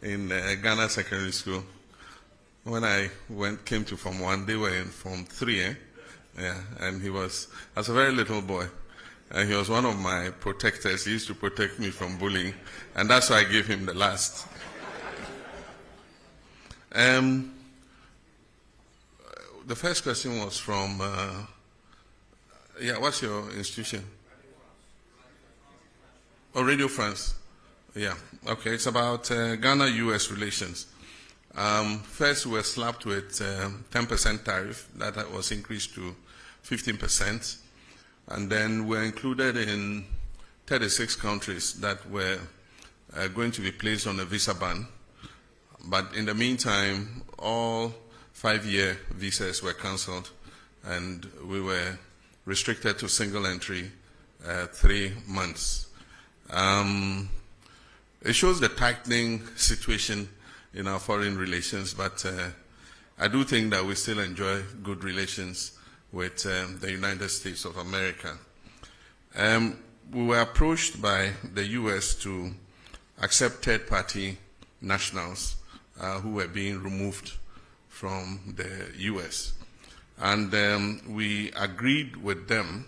in Ghana Secondary School. When I came to Form 1, they were in Form 3, Yeah, and he was, as a very little boy, and he was one of my protectors. He used to protect me from bullying, and that's why I gave him the last. The first question was from, what's your institution? Oh, Radio France. Yeah, okay, it's about Ghana-US relations. First, we were slapped with 10% tariff that was increased to 15%. And then we're included in 36 countries that were going to be placed on a visa ban. But in the meantime, all 5-year visas were cancelled, and we were restricted to single entry 3 months. It shows the tightening situation in our foreign relations, but I do think that we still enjoy good relations with the United States of America. We were approached by the U.S. to accept third-party nationals who were being removed from the U.S. And we agreed with them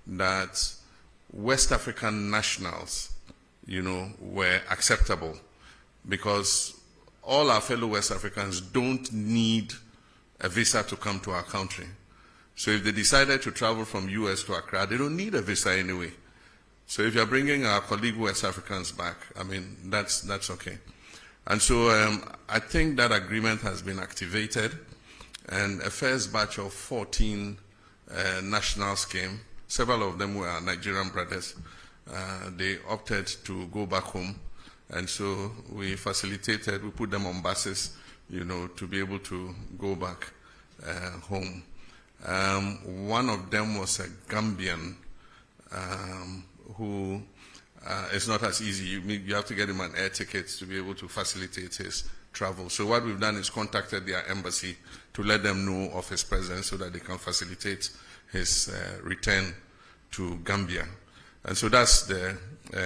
that West African nationals, were acceptable, because all our fellow West Africans don't need a visa to come to our country. So if they decided to travel from US to Accra, they don't need a visa anyway. So if you're bringing our colleague West Africans back, that's okay. And so I think that agreement has been activated, and a first batch of 14 nationals came. Several of them were our Nigerian brothers. They opted to go back home. And so we facilitated, we put them on buses, to be able to go back home. One of them was a Gambian who it's not as easy. You have to get him an air ticket to be able to facilitate his travel. So what we've done is contacted their embassy to let them know of his presence so that they can facilitate his return to Gambia. And so that's the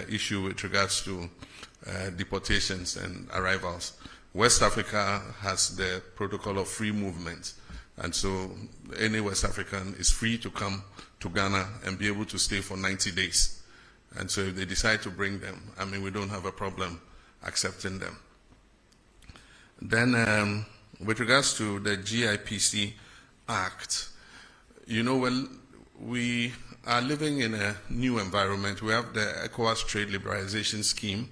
issue with regards to deportations and arrivals. West Africa has the protocol of free movement, and so any West African is free to come to Ghana and be able to stay for 90 days. And so if they decide to bring them, we don't have a problem accepting them. Then with regards to the GIPC Act, we are living in a new environment. We have the ECOWAS Trade Liberalization Scheme.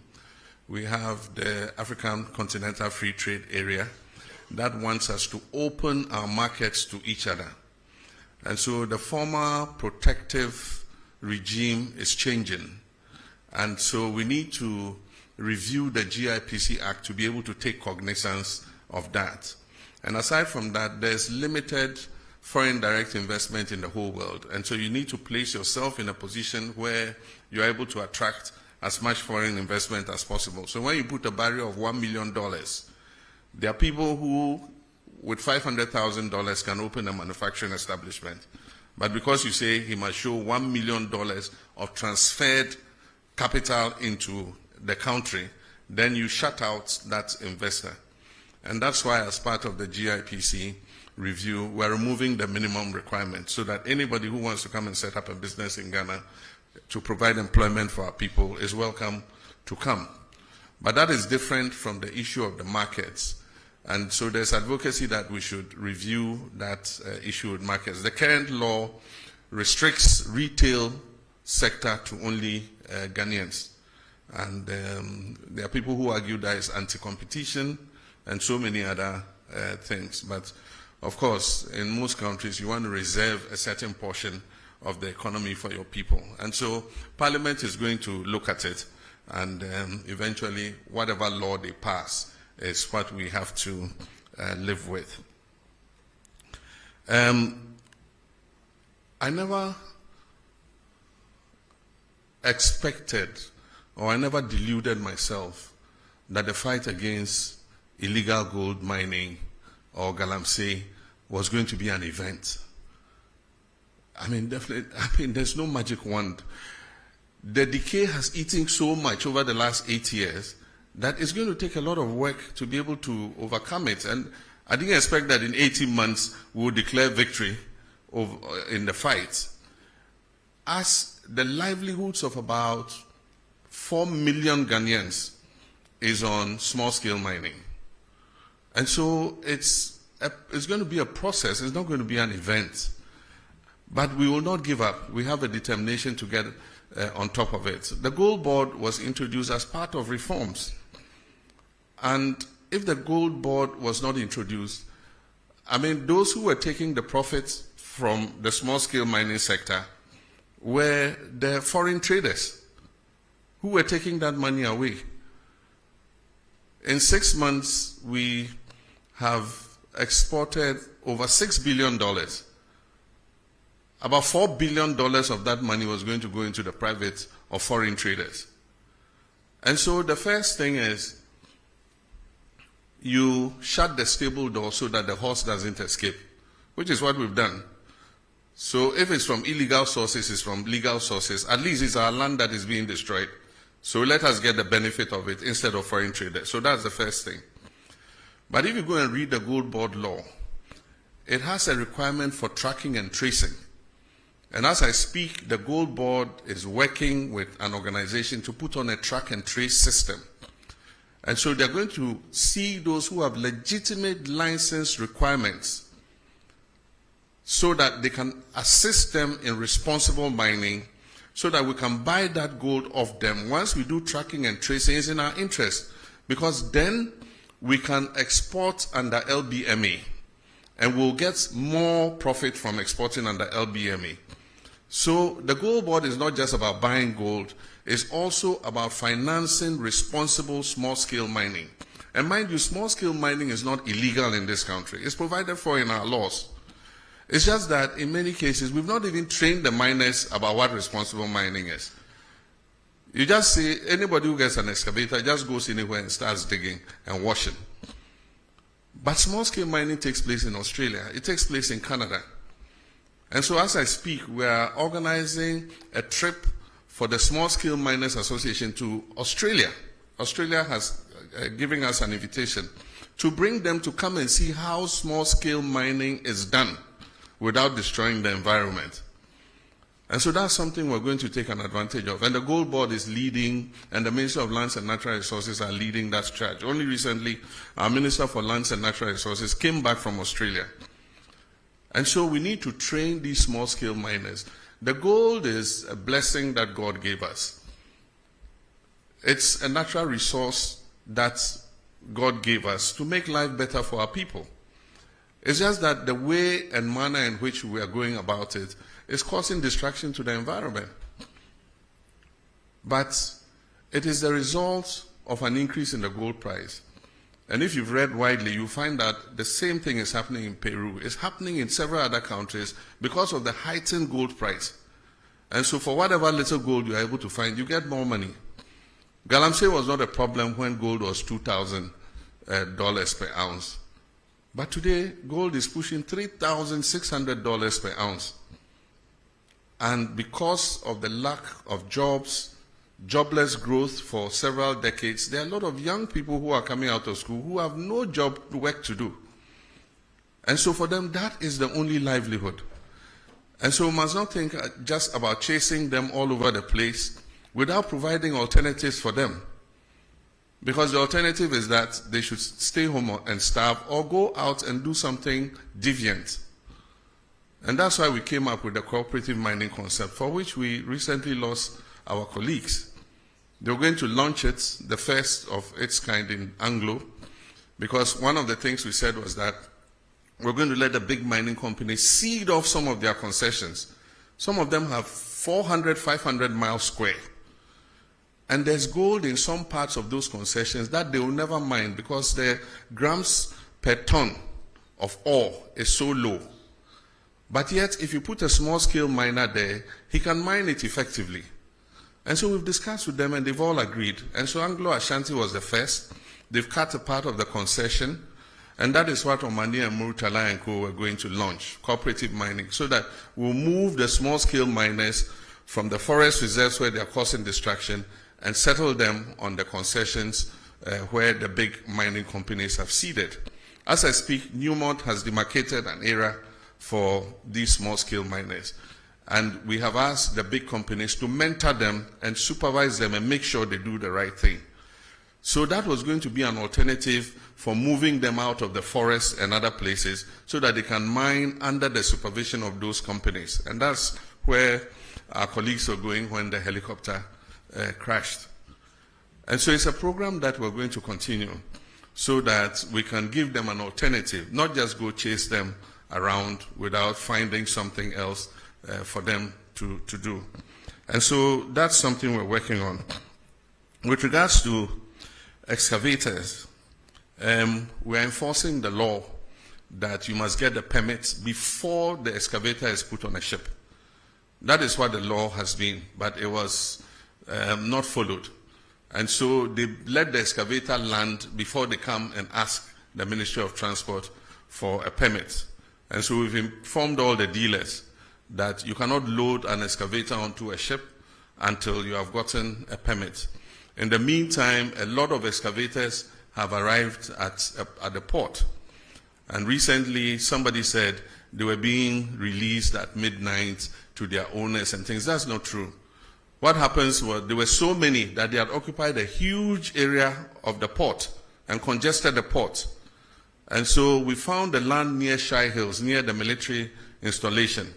We have the African Continental Free Trade Area that wants us to open our markets to each other. And so the former protective regime is changing. And so we need to review the GIPC Act to be able to take cognizance of that. And aside from that, there's limited foreign direct investment in the whole world. And so you need to place yourself in a position where you're able to attract as much foreign investment as possible. So when you put a barrier of $1 million, there are people who, with $500,000, can open a manufacturing establishment. But because you say he must show $1 million of transferred capital into the country, then you shut out that investor. And that's why, as part of the GIPC review, we're removing the minimum requirement so that anybody who wants to come and set up a business in Ghana to provide employment for our people is welcome to come. But that is different from the issue of the markets. And so there's advocacy that we should review that issue with markets. The current law restricts retail sector to only Ghanaians. And there are people who argue that it's anti-competition and so many other things. But of course, in most countries, you want to reserve a certain portion of the economy for your people. And so Parliament is going to look at it, and eventually, whatever law they pass, is what we have to live with. I never expected, or I never deluded myself that the fight against illegal gold mining or galamsey was going to be an event. I mean, definitely, there's no magic wand. The decay has eaten so much over the last 8 years that it's going to take a lot of work to be able to overcome it. And I didn't expect that in 18 months we would declare victory in the fight. As the livelihoods of about 4 million Ghanaians is on small-scale mining. And so it's going to be a process. It's not going to be an event. But we will not give up. We have a determination to get on top of it. The Gold Board was introduced as part of reforms. And if the Gold Board was not introduced, I mean, those who were taking the profits from the small-scale mining sector were the foreign traders who were taking that money away. In 6 months, we have exported over $6 billion. About $4 billion of that money was going to go into the private or foreign traders. And so the first thing is you shut the stable door so that the horse doesn't escape, which is what we've done. So if it's from illegal sources, it's from legal sources. At least it's our land that is being destroyed. So let us get the benefit of it instead of foreign traders. So that's the first thing. But if you go and read the Gold Board law, it has a requirement for tracking and tracing. And as I speak, the Gold Board is working with an organization to put on a track and trace system. And so they're going to see those who have legitimate license requirements so that they can assist them in responsible mining, so that we can buy that gold off them. Once we do tracking and tracing, it's in our interest, because then we can export under LBMA, and we'll get more profit from exporting under LBMA. So the Gold Board is not just about buying gold, it's also about financing responsible small-scale mining. And mind you, small-scale mining is not illegal in this country. It's provided for in our laws. It's just that in many cases, we've not even trained the miners about what responsible mining is. You just see anybody who gets an excavator just goes anywhere and starts digging and washing. But small-scale mining takes place in Australia. It takes place in Canada. And so as I speak, we are organizing a trip for the Small Scale Miners Association to Australia. Australia has given us an invitation to bring them to come and see how small-scale mining is done without destroying the environment. And so that's something we're going to take an advantage of. And the Gold Board is leading, and the Ministry of Lands and Natural Resources are leading that charge. Only recently, our Minister for Lands and Natural Resources came back from Australia. And so we need to train these small-scale miners. The gold is a blessing that God gave us. It's a natural resource that God gave us to make life better for our people. It's just that the way and manner in which we are going about it is causing distraction to the environment. But it is the result of an increase in the gold price. And if you've read widely, you find that the same thing is happening in Peru. It's happening in several other countries because of the heightened gold price. And so for whatever little gold you're able to find, you get more money. Galamsey was not a problem when gold was $2,000 per ounce. But today, gold is pushing $3,600 per ounce. And because of the lack of jobs, jobless growth for several decades, there are a lot of young people who are coming out of school who have no job work to do. And so for them, that is the only livelihood. And so we must not think just about chasing them all over the place without providing alternatives for them. Because the alternative is that they should stay home and starve or go out and do something deviant. And that's why we came up with the cooperative mining concept, for which we recently lost our colleagues. They were going to launch it, the first of its kind in Anglo, because one of the things we said was that we're going to let the big mining companies seed off some of their concessions. Some of them have 400, 500 miles square. And there's gold in some parts of those concessions that they will never mine because the grams per ton of ore is so low. But yet, if you put a small-scale miner there, he can mine it effectively. And so we've discussed with them, and they've all agreed. And so Anglo-Ashanti was the first. They've cut a part of the concession, and that is what Omani and Murtala and Co. were going to launch, cooperative mining, so that we'll move the small-scale miners from the forest reserves where they are causing destruction and settle them on the concessions where the big mining companies have seeded. As I speak, Newmont has demarcated an area for these small-scale miners. And we have asked the big companies to mentor them and supervise them and make sure they do the right thing. So that was going to be an alternative for moving them out of the forest and other places so that they can mine under the supervision of those companies. And that's where our colleagues were going when the helicopter crashed. And so it's a program that we're going to continue so that we can give them an alternative, not just go chase them around without finding something else for them to do. And so that's something we're working on. With regards to excavators, we're enforcing the law that you must get the permits before the excavator is put on a ship. That is what the law has been, but it was not followed. And so they let the excavator land before they come and ask the Ministry of Transport for a permit. And so we've informed all the dealers that you cannot load an excavator onto a ship until you have gotten a permit. In the meantime, a lot of excavators have arrived at the port. And recently, somebody said they were being released at midnight to their owners and things. That's not true. What happens was there were so many that they had occupied a huge area of the port and congested the port. And so we found the land near Shai Hills, near the military installation.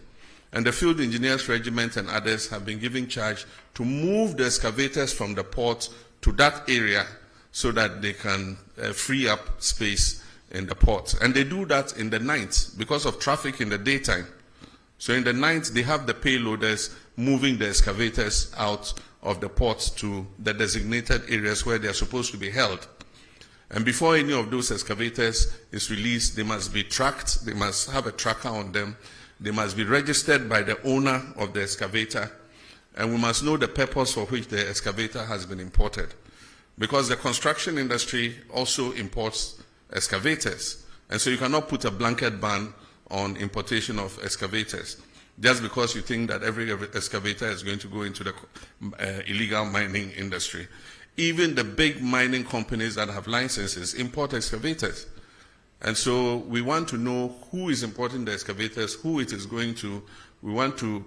And the Field Engineers Regiment and others have been given charge to move the excavators from the port to that area so that they can free up space in the port. And they do that in the night because of traffic in the daytime. So in the night, they have the payloaders moving the excavators out of the port to the designated areas where they are supposed to be held. And before any of those excavators is released, they must be tracked, they must have a tracker on them, they must be registered by the owner of the excavator, and we must know the purpose for which the excavator has been imported. Because the construction industry also imports excavators, and so you cannot put a blanket ban on importation of excavators just because you think that every excavator is going to go into the illegal mining industry. Even the big mining companies that have licenses import excavators. And so we want to know who is importing the excavators, who it is going to. We want to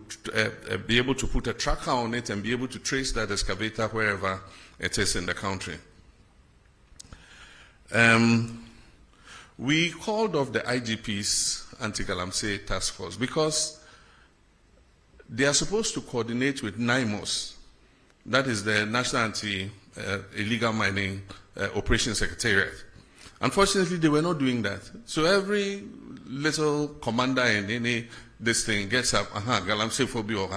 be able to put a tracker on it and be able to trace that excavator wherever it is in the country. We called off the IGP's anti-galamsey task force because they are supposed to coordinate with NIMOS, that is the National Anti-Illegal Mining Operations Secretariat. Unfortunately, they were not doing that. So every little commander in any this thing gets up, galamsey phobia,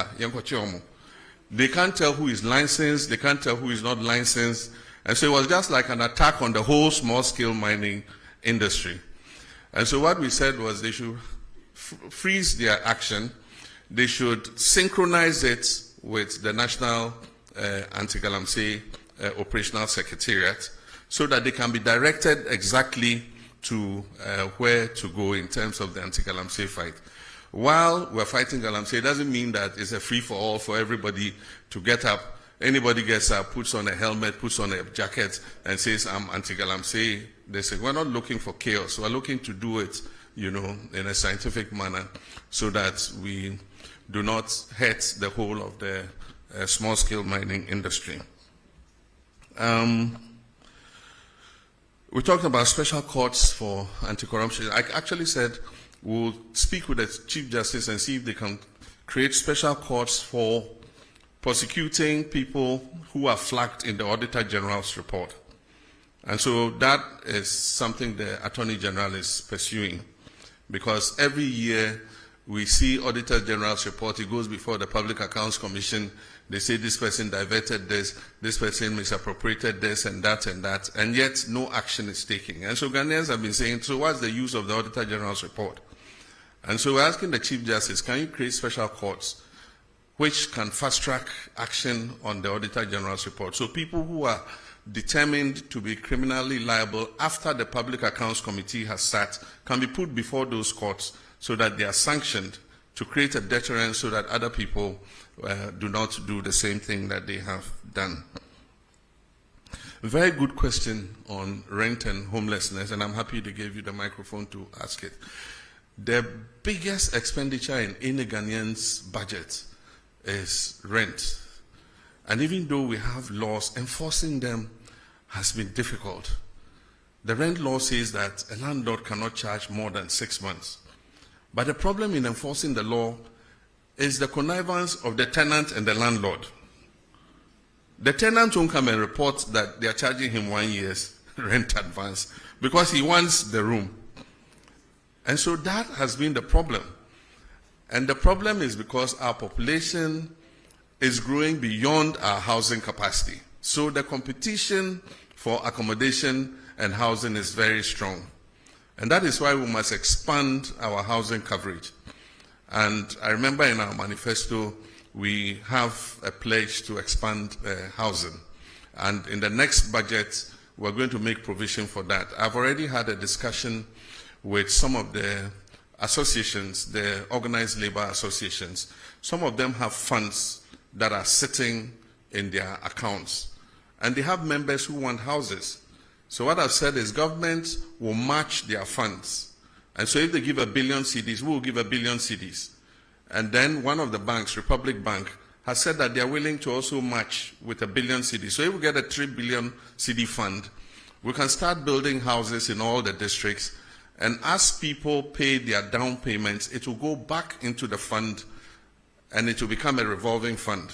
they can't tell who is licensed, they can't tell who is not licensed, and so it was just like an attack on the whole small-scale mining industry. And so what we said was they should freeze their action, they should synchronize it with the National Anti-Galamsey Operational Secretariat so that they can be directed exactly to where to go in terms of the anti-galamsey fight. While we're fighting galamsey, it doesn't mean that it's a free-for-all for everybody to get up. Anybody gets up, puts on a helmet, puts on a jacket, and says, I'm anti-galamsey. They say, we're not looking for chaos. We're looking to do it, in a scientific manner so that we do not hurt the whole of the small-scale mining industry. We talked about special courts for anti-corruption. I actually said we'll speak with the Chief Justice and see if they can create special courts for prosecuting people who are flagged in the Auditor General's report. And so that is something the Attorney General is pursuing, because every year we see Auditor General's report, it goes before the Public Accounts Commission, they say this person diverted this person misappropriated this and that, and yet no action is taken. And so Ghanaians have been saying, so what's the use of the Auditor General's report? And so we're asking the Chief Justice, can you create special courts which can fast-track action on the Auditor General's report? So people who are determined to be criminally liable after the Public Accounts Committee has sat can be put before those courts so that they are sanctioned to create a deterrent so that other people do not do the same thing that they have done. Very good question on rent and homelessness, and I'm happy they gave you the microphone to ask it. The biggest expenditure in any Ghanaian's budget is rent. And even though we have laws, enforcing them has been difficult. The rent law says that a landlord cannot charge more than 6 months. But the problem in enforcing the law is the connivance of the tenant and the landlord. The tenant won't come and report that they are charging him 1 year's rent advance because he wants the room. And so that has been the problem. And the problem is because our population is growing beyond our housing capacity. So the competition for accommodation and housing is very strong. And that is why we must expand our housing coverage. And I remember in our manifesto, we have a pledge to expand housing. And in the next budget, we're going to make provision for that. I've already had a discussion with some of the associations, the organized labor associations. Some of them have funds that are sitting in their accounts. And they have members who want houses. So what I've said is government will match their funds. And so if they give 1 billion cedis, we will give 1 billion cedis. And then one of the banks, Republic Bank, has said that they are willing to also match with 1 billion cedis. So if we get a 3 billion cedi fund, we can start building houses in all the districts. And as people pay their down payments, it will go back into the fund and it will become a revolving fund.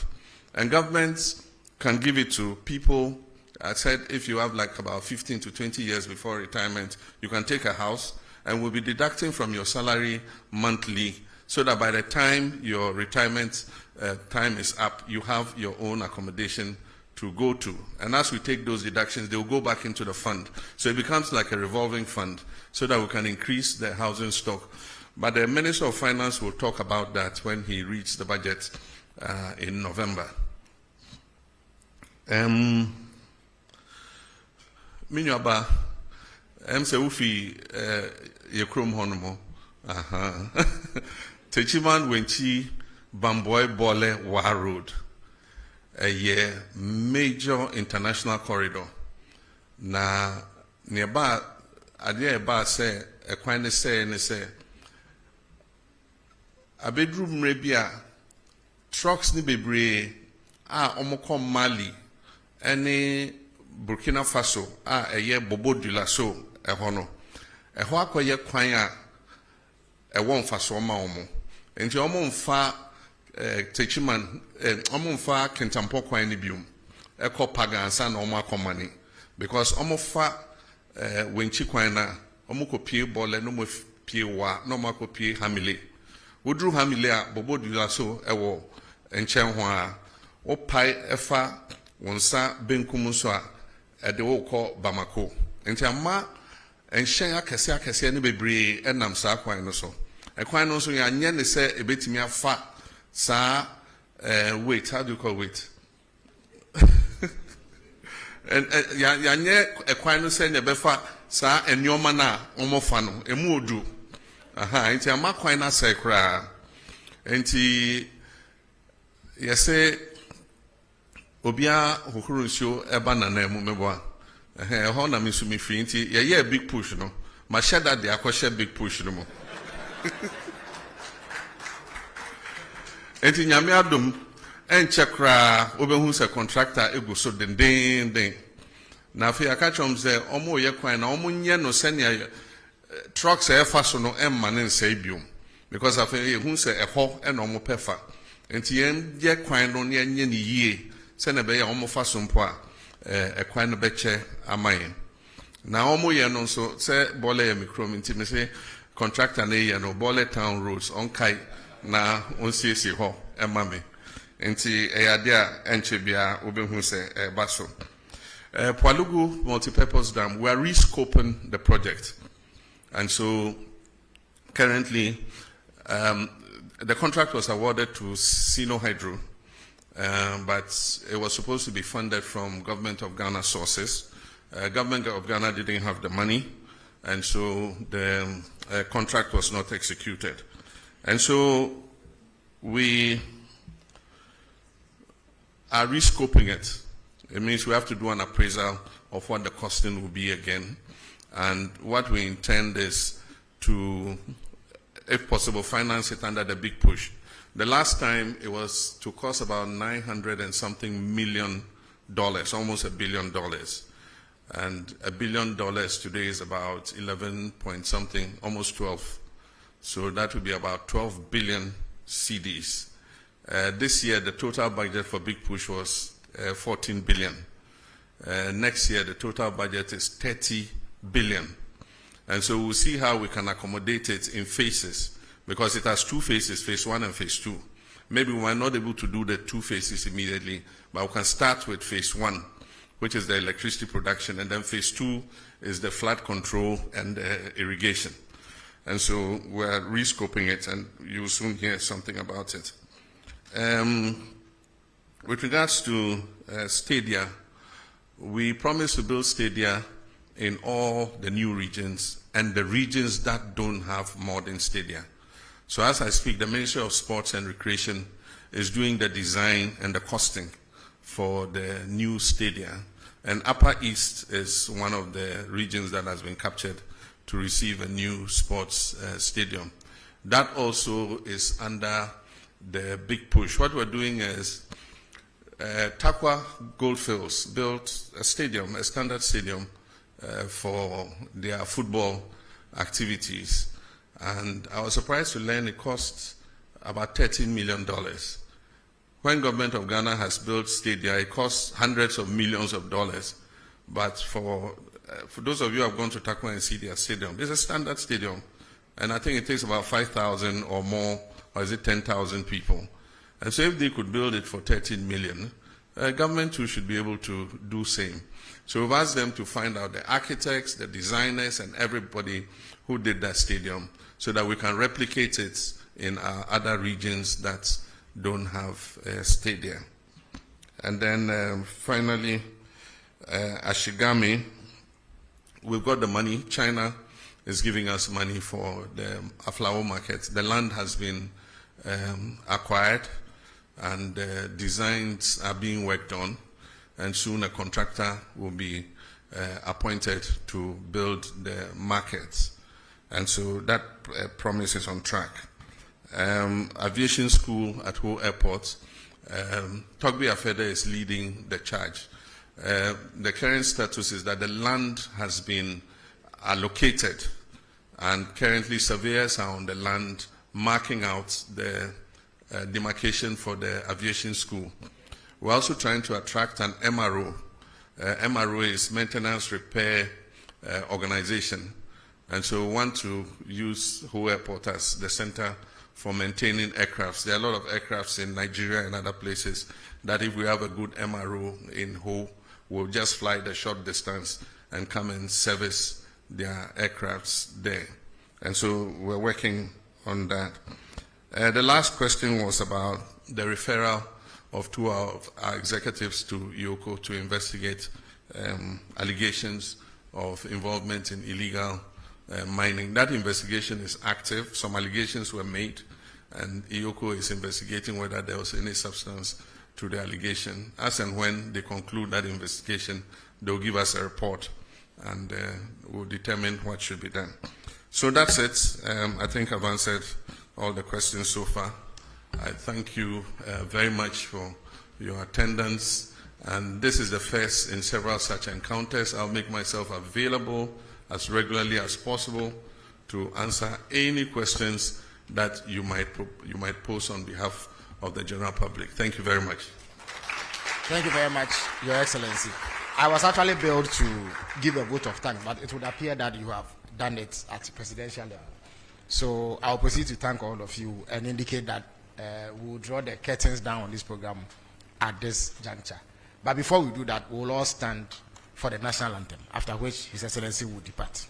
And governments can give it to people. I said if you have like about 15 to 20 years before retirement, you can take a house and we'll be deducting from your salary monthly so that by the time your retirement time is up, you have your own accommodation to go to. And as we take those deductions, they'll go back into the fund. So it becomes like a revolving fund so that we can increase the housing stock. But the Minister of Finance will talk about that when he reads the budget in November. Minyaba, se ufi yekrom honomo. Techiman wenchi Bamboy Bole Wa Road, a major international corridor. Na nearby, adia ba say a quine say and say a bedroom rebia trucks ni bebre omoko Mali any Burkina Faso a ye bobo dula so a hono a hoako ye kwanya a won faso ma omo enti omo mfa techiman omo mfa kentampo kwan ni bium e ko pagansa na omo akomani because omo fa wenchi kwan na omo ko pie bole no mo pie wa no mo ko pie hamile wodru hamile a bobo dula so e wo enchen ho a o pai efa wonsa benkum so a de wo ko Bamako enti amma enhyen akese ne bebre enam sa kwan no so ekwan no so ya nye ne se ebetimi afa sa wait, how do you call wait? And ya nye ekwan no se ne befa sa enyoma na omofa no emu odu enti amma kwan na se kra enti yese obia hokuru nsuo eba na emu meboa ho na me sumi free nti ye big push no ma shada de akoshe big push no mo enti nyame adom enche kra obehu se contractor egu so den na afia ka chom ze omo ye kwan na omo nye no senia trucks e fa so no emma ne nsa biom because afia ye hu se eho e no omo pefa enti ye kwan no ne nye ni yie se na be ye omo fa so mpo a ekwan no beche amaye na omo ye no so se bole ye mikrom nti me se contractor na no Bole Town roads on kai na onsiesie ho emame nti eyadea enchebia obehu se baso Palugu multipurpose dam, we are rescoping the project, and so currently the contract was awarded to Sino Hydro, but it was supposed to be funded from Government of Ghana sources. Government of Ghana didn't have the money, and so the contract was not executed. And so we are rescoping it. It means we have to do an appraisal of what the costing will be again. And what we intend is to, if possible, finance it under the big push. The last time it was to cost about $900 and something million, almost $1 billion. And $1 billion today is about 11 point something, almost 12. So that would be about 12 billion CDs. This year, the total budget for Big Push was 14 billion. Next year, the total budget is 30 billion. And so we'll see how we can accommodate it in phases, because it has two phases, phase 1 and phase 2. Maybe we might not be able to do the two phases immediately, but we can start with phase 1, which is the electricity production, and then phase 2 is the flood control and irrigation. And so we're rescoping it, and you'll soon hear something about it. With regards to stadia, we promise to build stadia in all the new regions and the regions that don't have modern stadia. So as I speak, the Ministry of Sports and Recreation is doing the design and the costing for the new stadia. And Upper East is one of the regions that has been captured to receive a new sports stadium. That also is under the big push. What we're doing is Takwa Goldfields built a stadium, a standard stadium for their football activities. And I was surprised to learn it cost about $13 million. When government of Ghana has built stadia, it costs hundreds of millions of dollars. But for those of you who have gone to Takwa and see their stadium, it's a standard stadium. And I think it takes about 5,000 or more, or is it 10,000 people? And so if they could build it for 13 million, government too should be able to do same. So we've asked them to find out the architects, the designers, and everybody who did that stadium so that we can replicate it in our other regions that don't have a stadium. And then finally, Ashigami, we've got the money. China is giving us money for the Aflao market. The land has been acquired, and designs are being worked on, and soon a contractor will be appointed to build the markets. And so that promise is on track. Aviation school at Ho Airport, Togbi Afede is leading the charge. The current status is that the land has been allocated, and currently surveyors are on the land marking out the demarcation for the aviation school. We're also trying to attract an MRO. MRO is Maintenance Repair Organization. And so we want to use Ho Airport as the center for maintaining aircrafts. There are a lot of aircrafts in Nigeria and other places that if we have a good MRO in Ho, we'll just fly the short distance and come and service their aircrafts there. And so we're working on that. The last question was about the referral of two of our executives to IOCO to investigate allegations of involvement in illegal mining. That investigation is active. Some allegations were made, and IOCO is investigating whether there was any substance to the allegation. As and when they conclude that investigation, they'll give us a report, and we'll determine what should be done. So that's it. I think I've answered all the questions so far. I thank you very much for your attendance, and this is the first in several such encounters. I'll make myself available as regularly as possible to answer any questions that you might pose on behalf of the general public. Thank you very much. Thank you very much, Your Excellency. I was actually billed to give a vote of thanks, but it would appear that you have done it at presidential level. So I'll proceed to thank all of you and indicate that we'll draw the curtains down on this program at this juncture. But before we do that, we'll all stand for the national anthem, after which His Excellency will depart.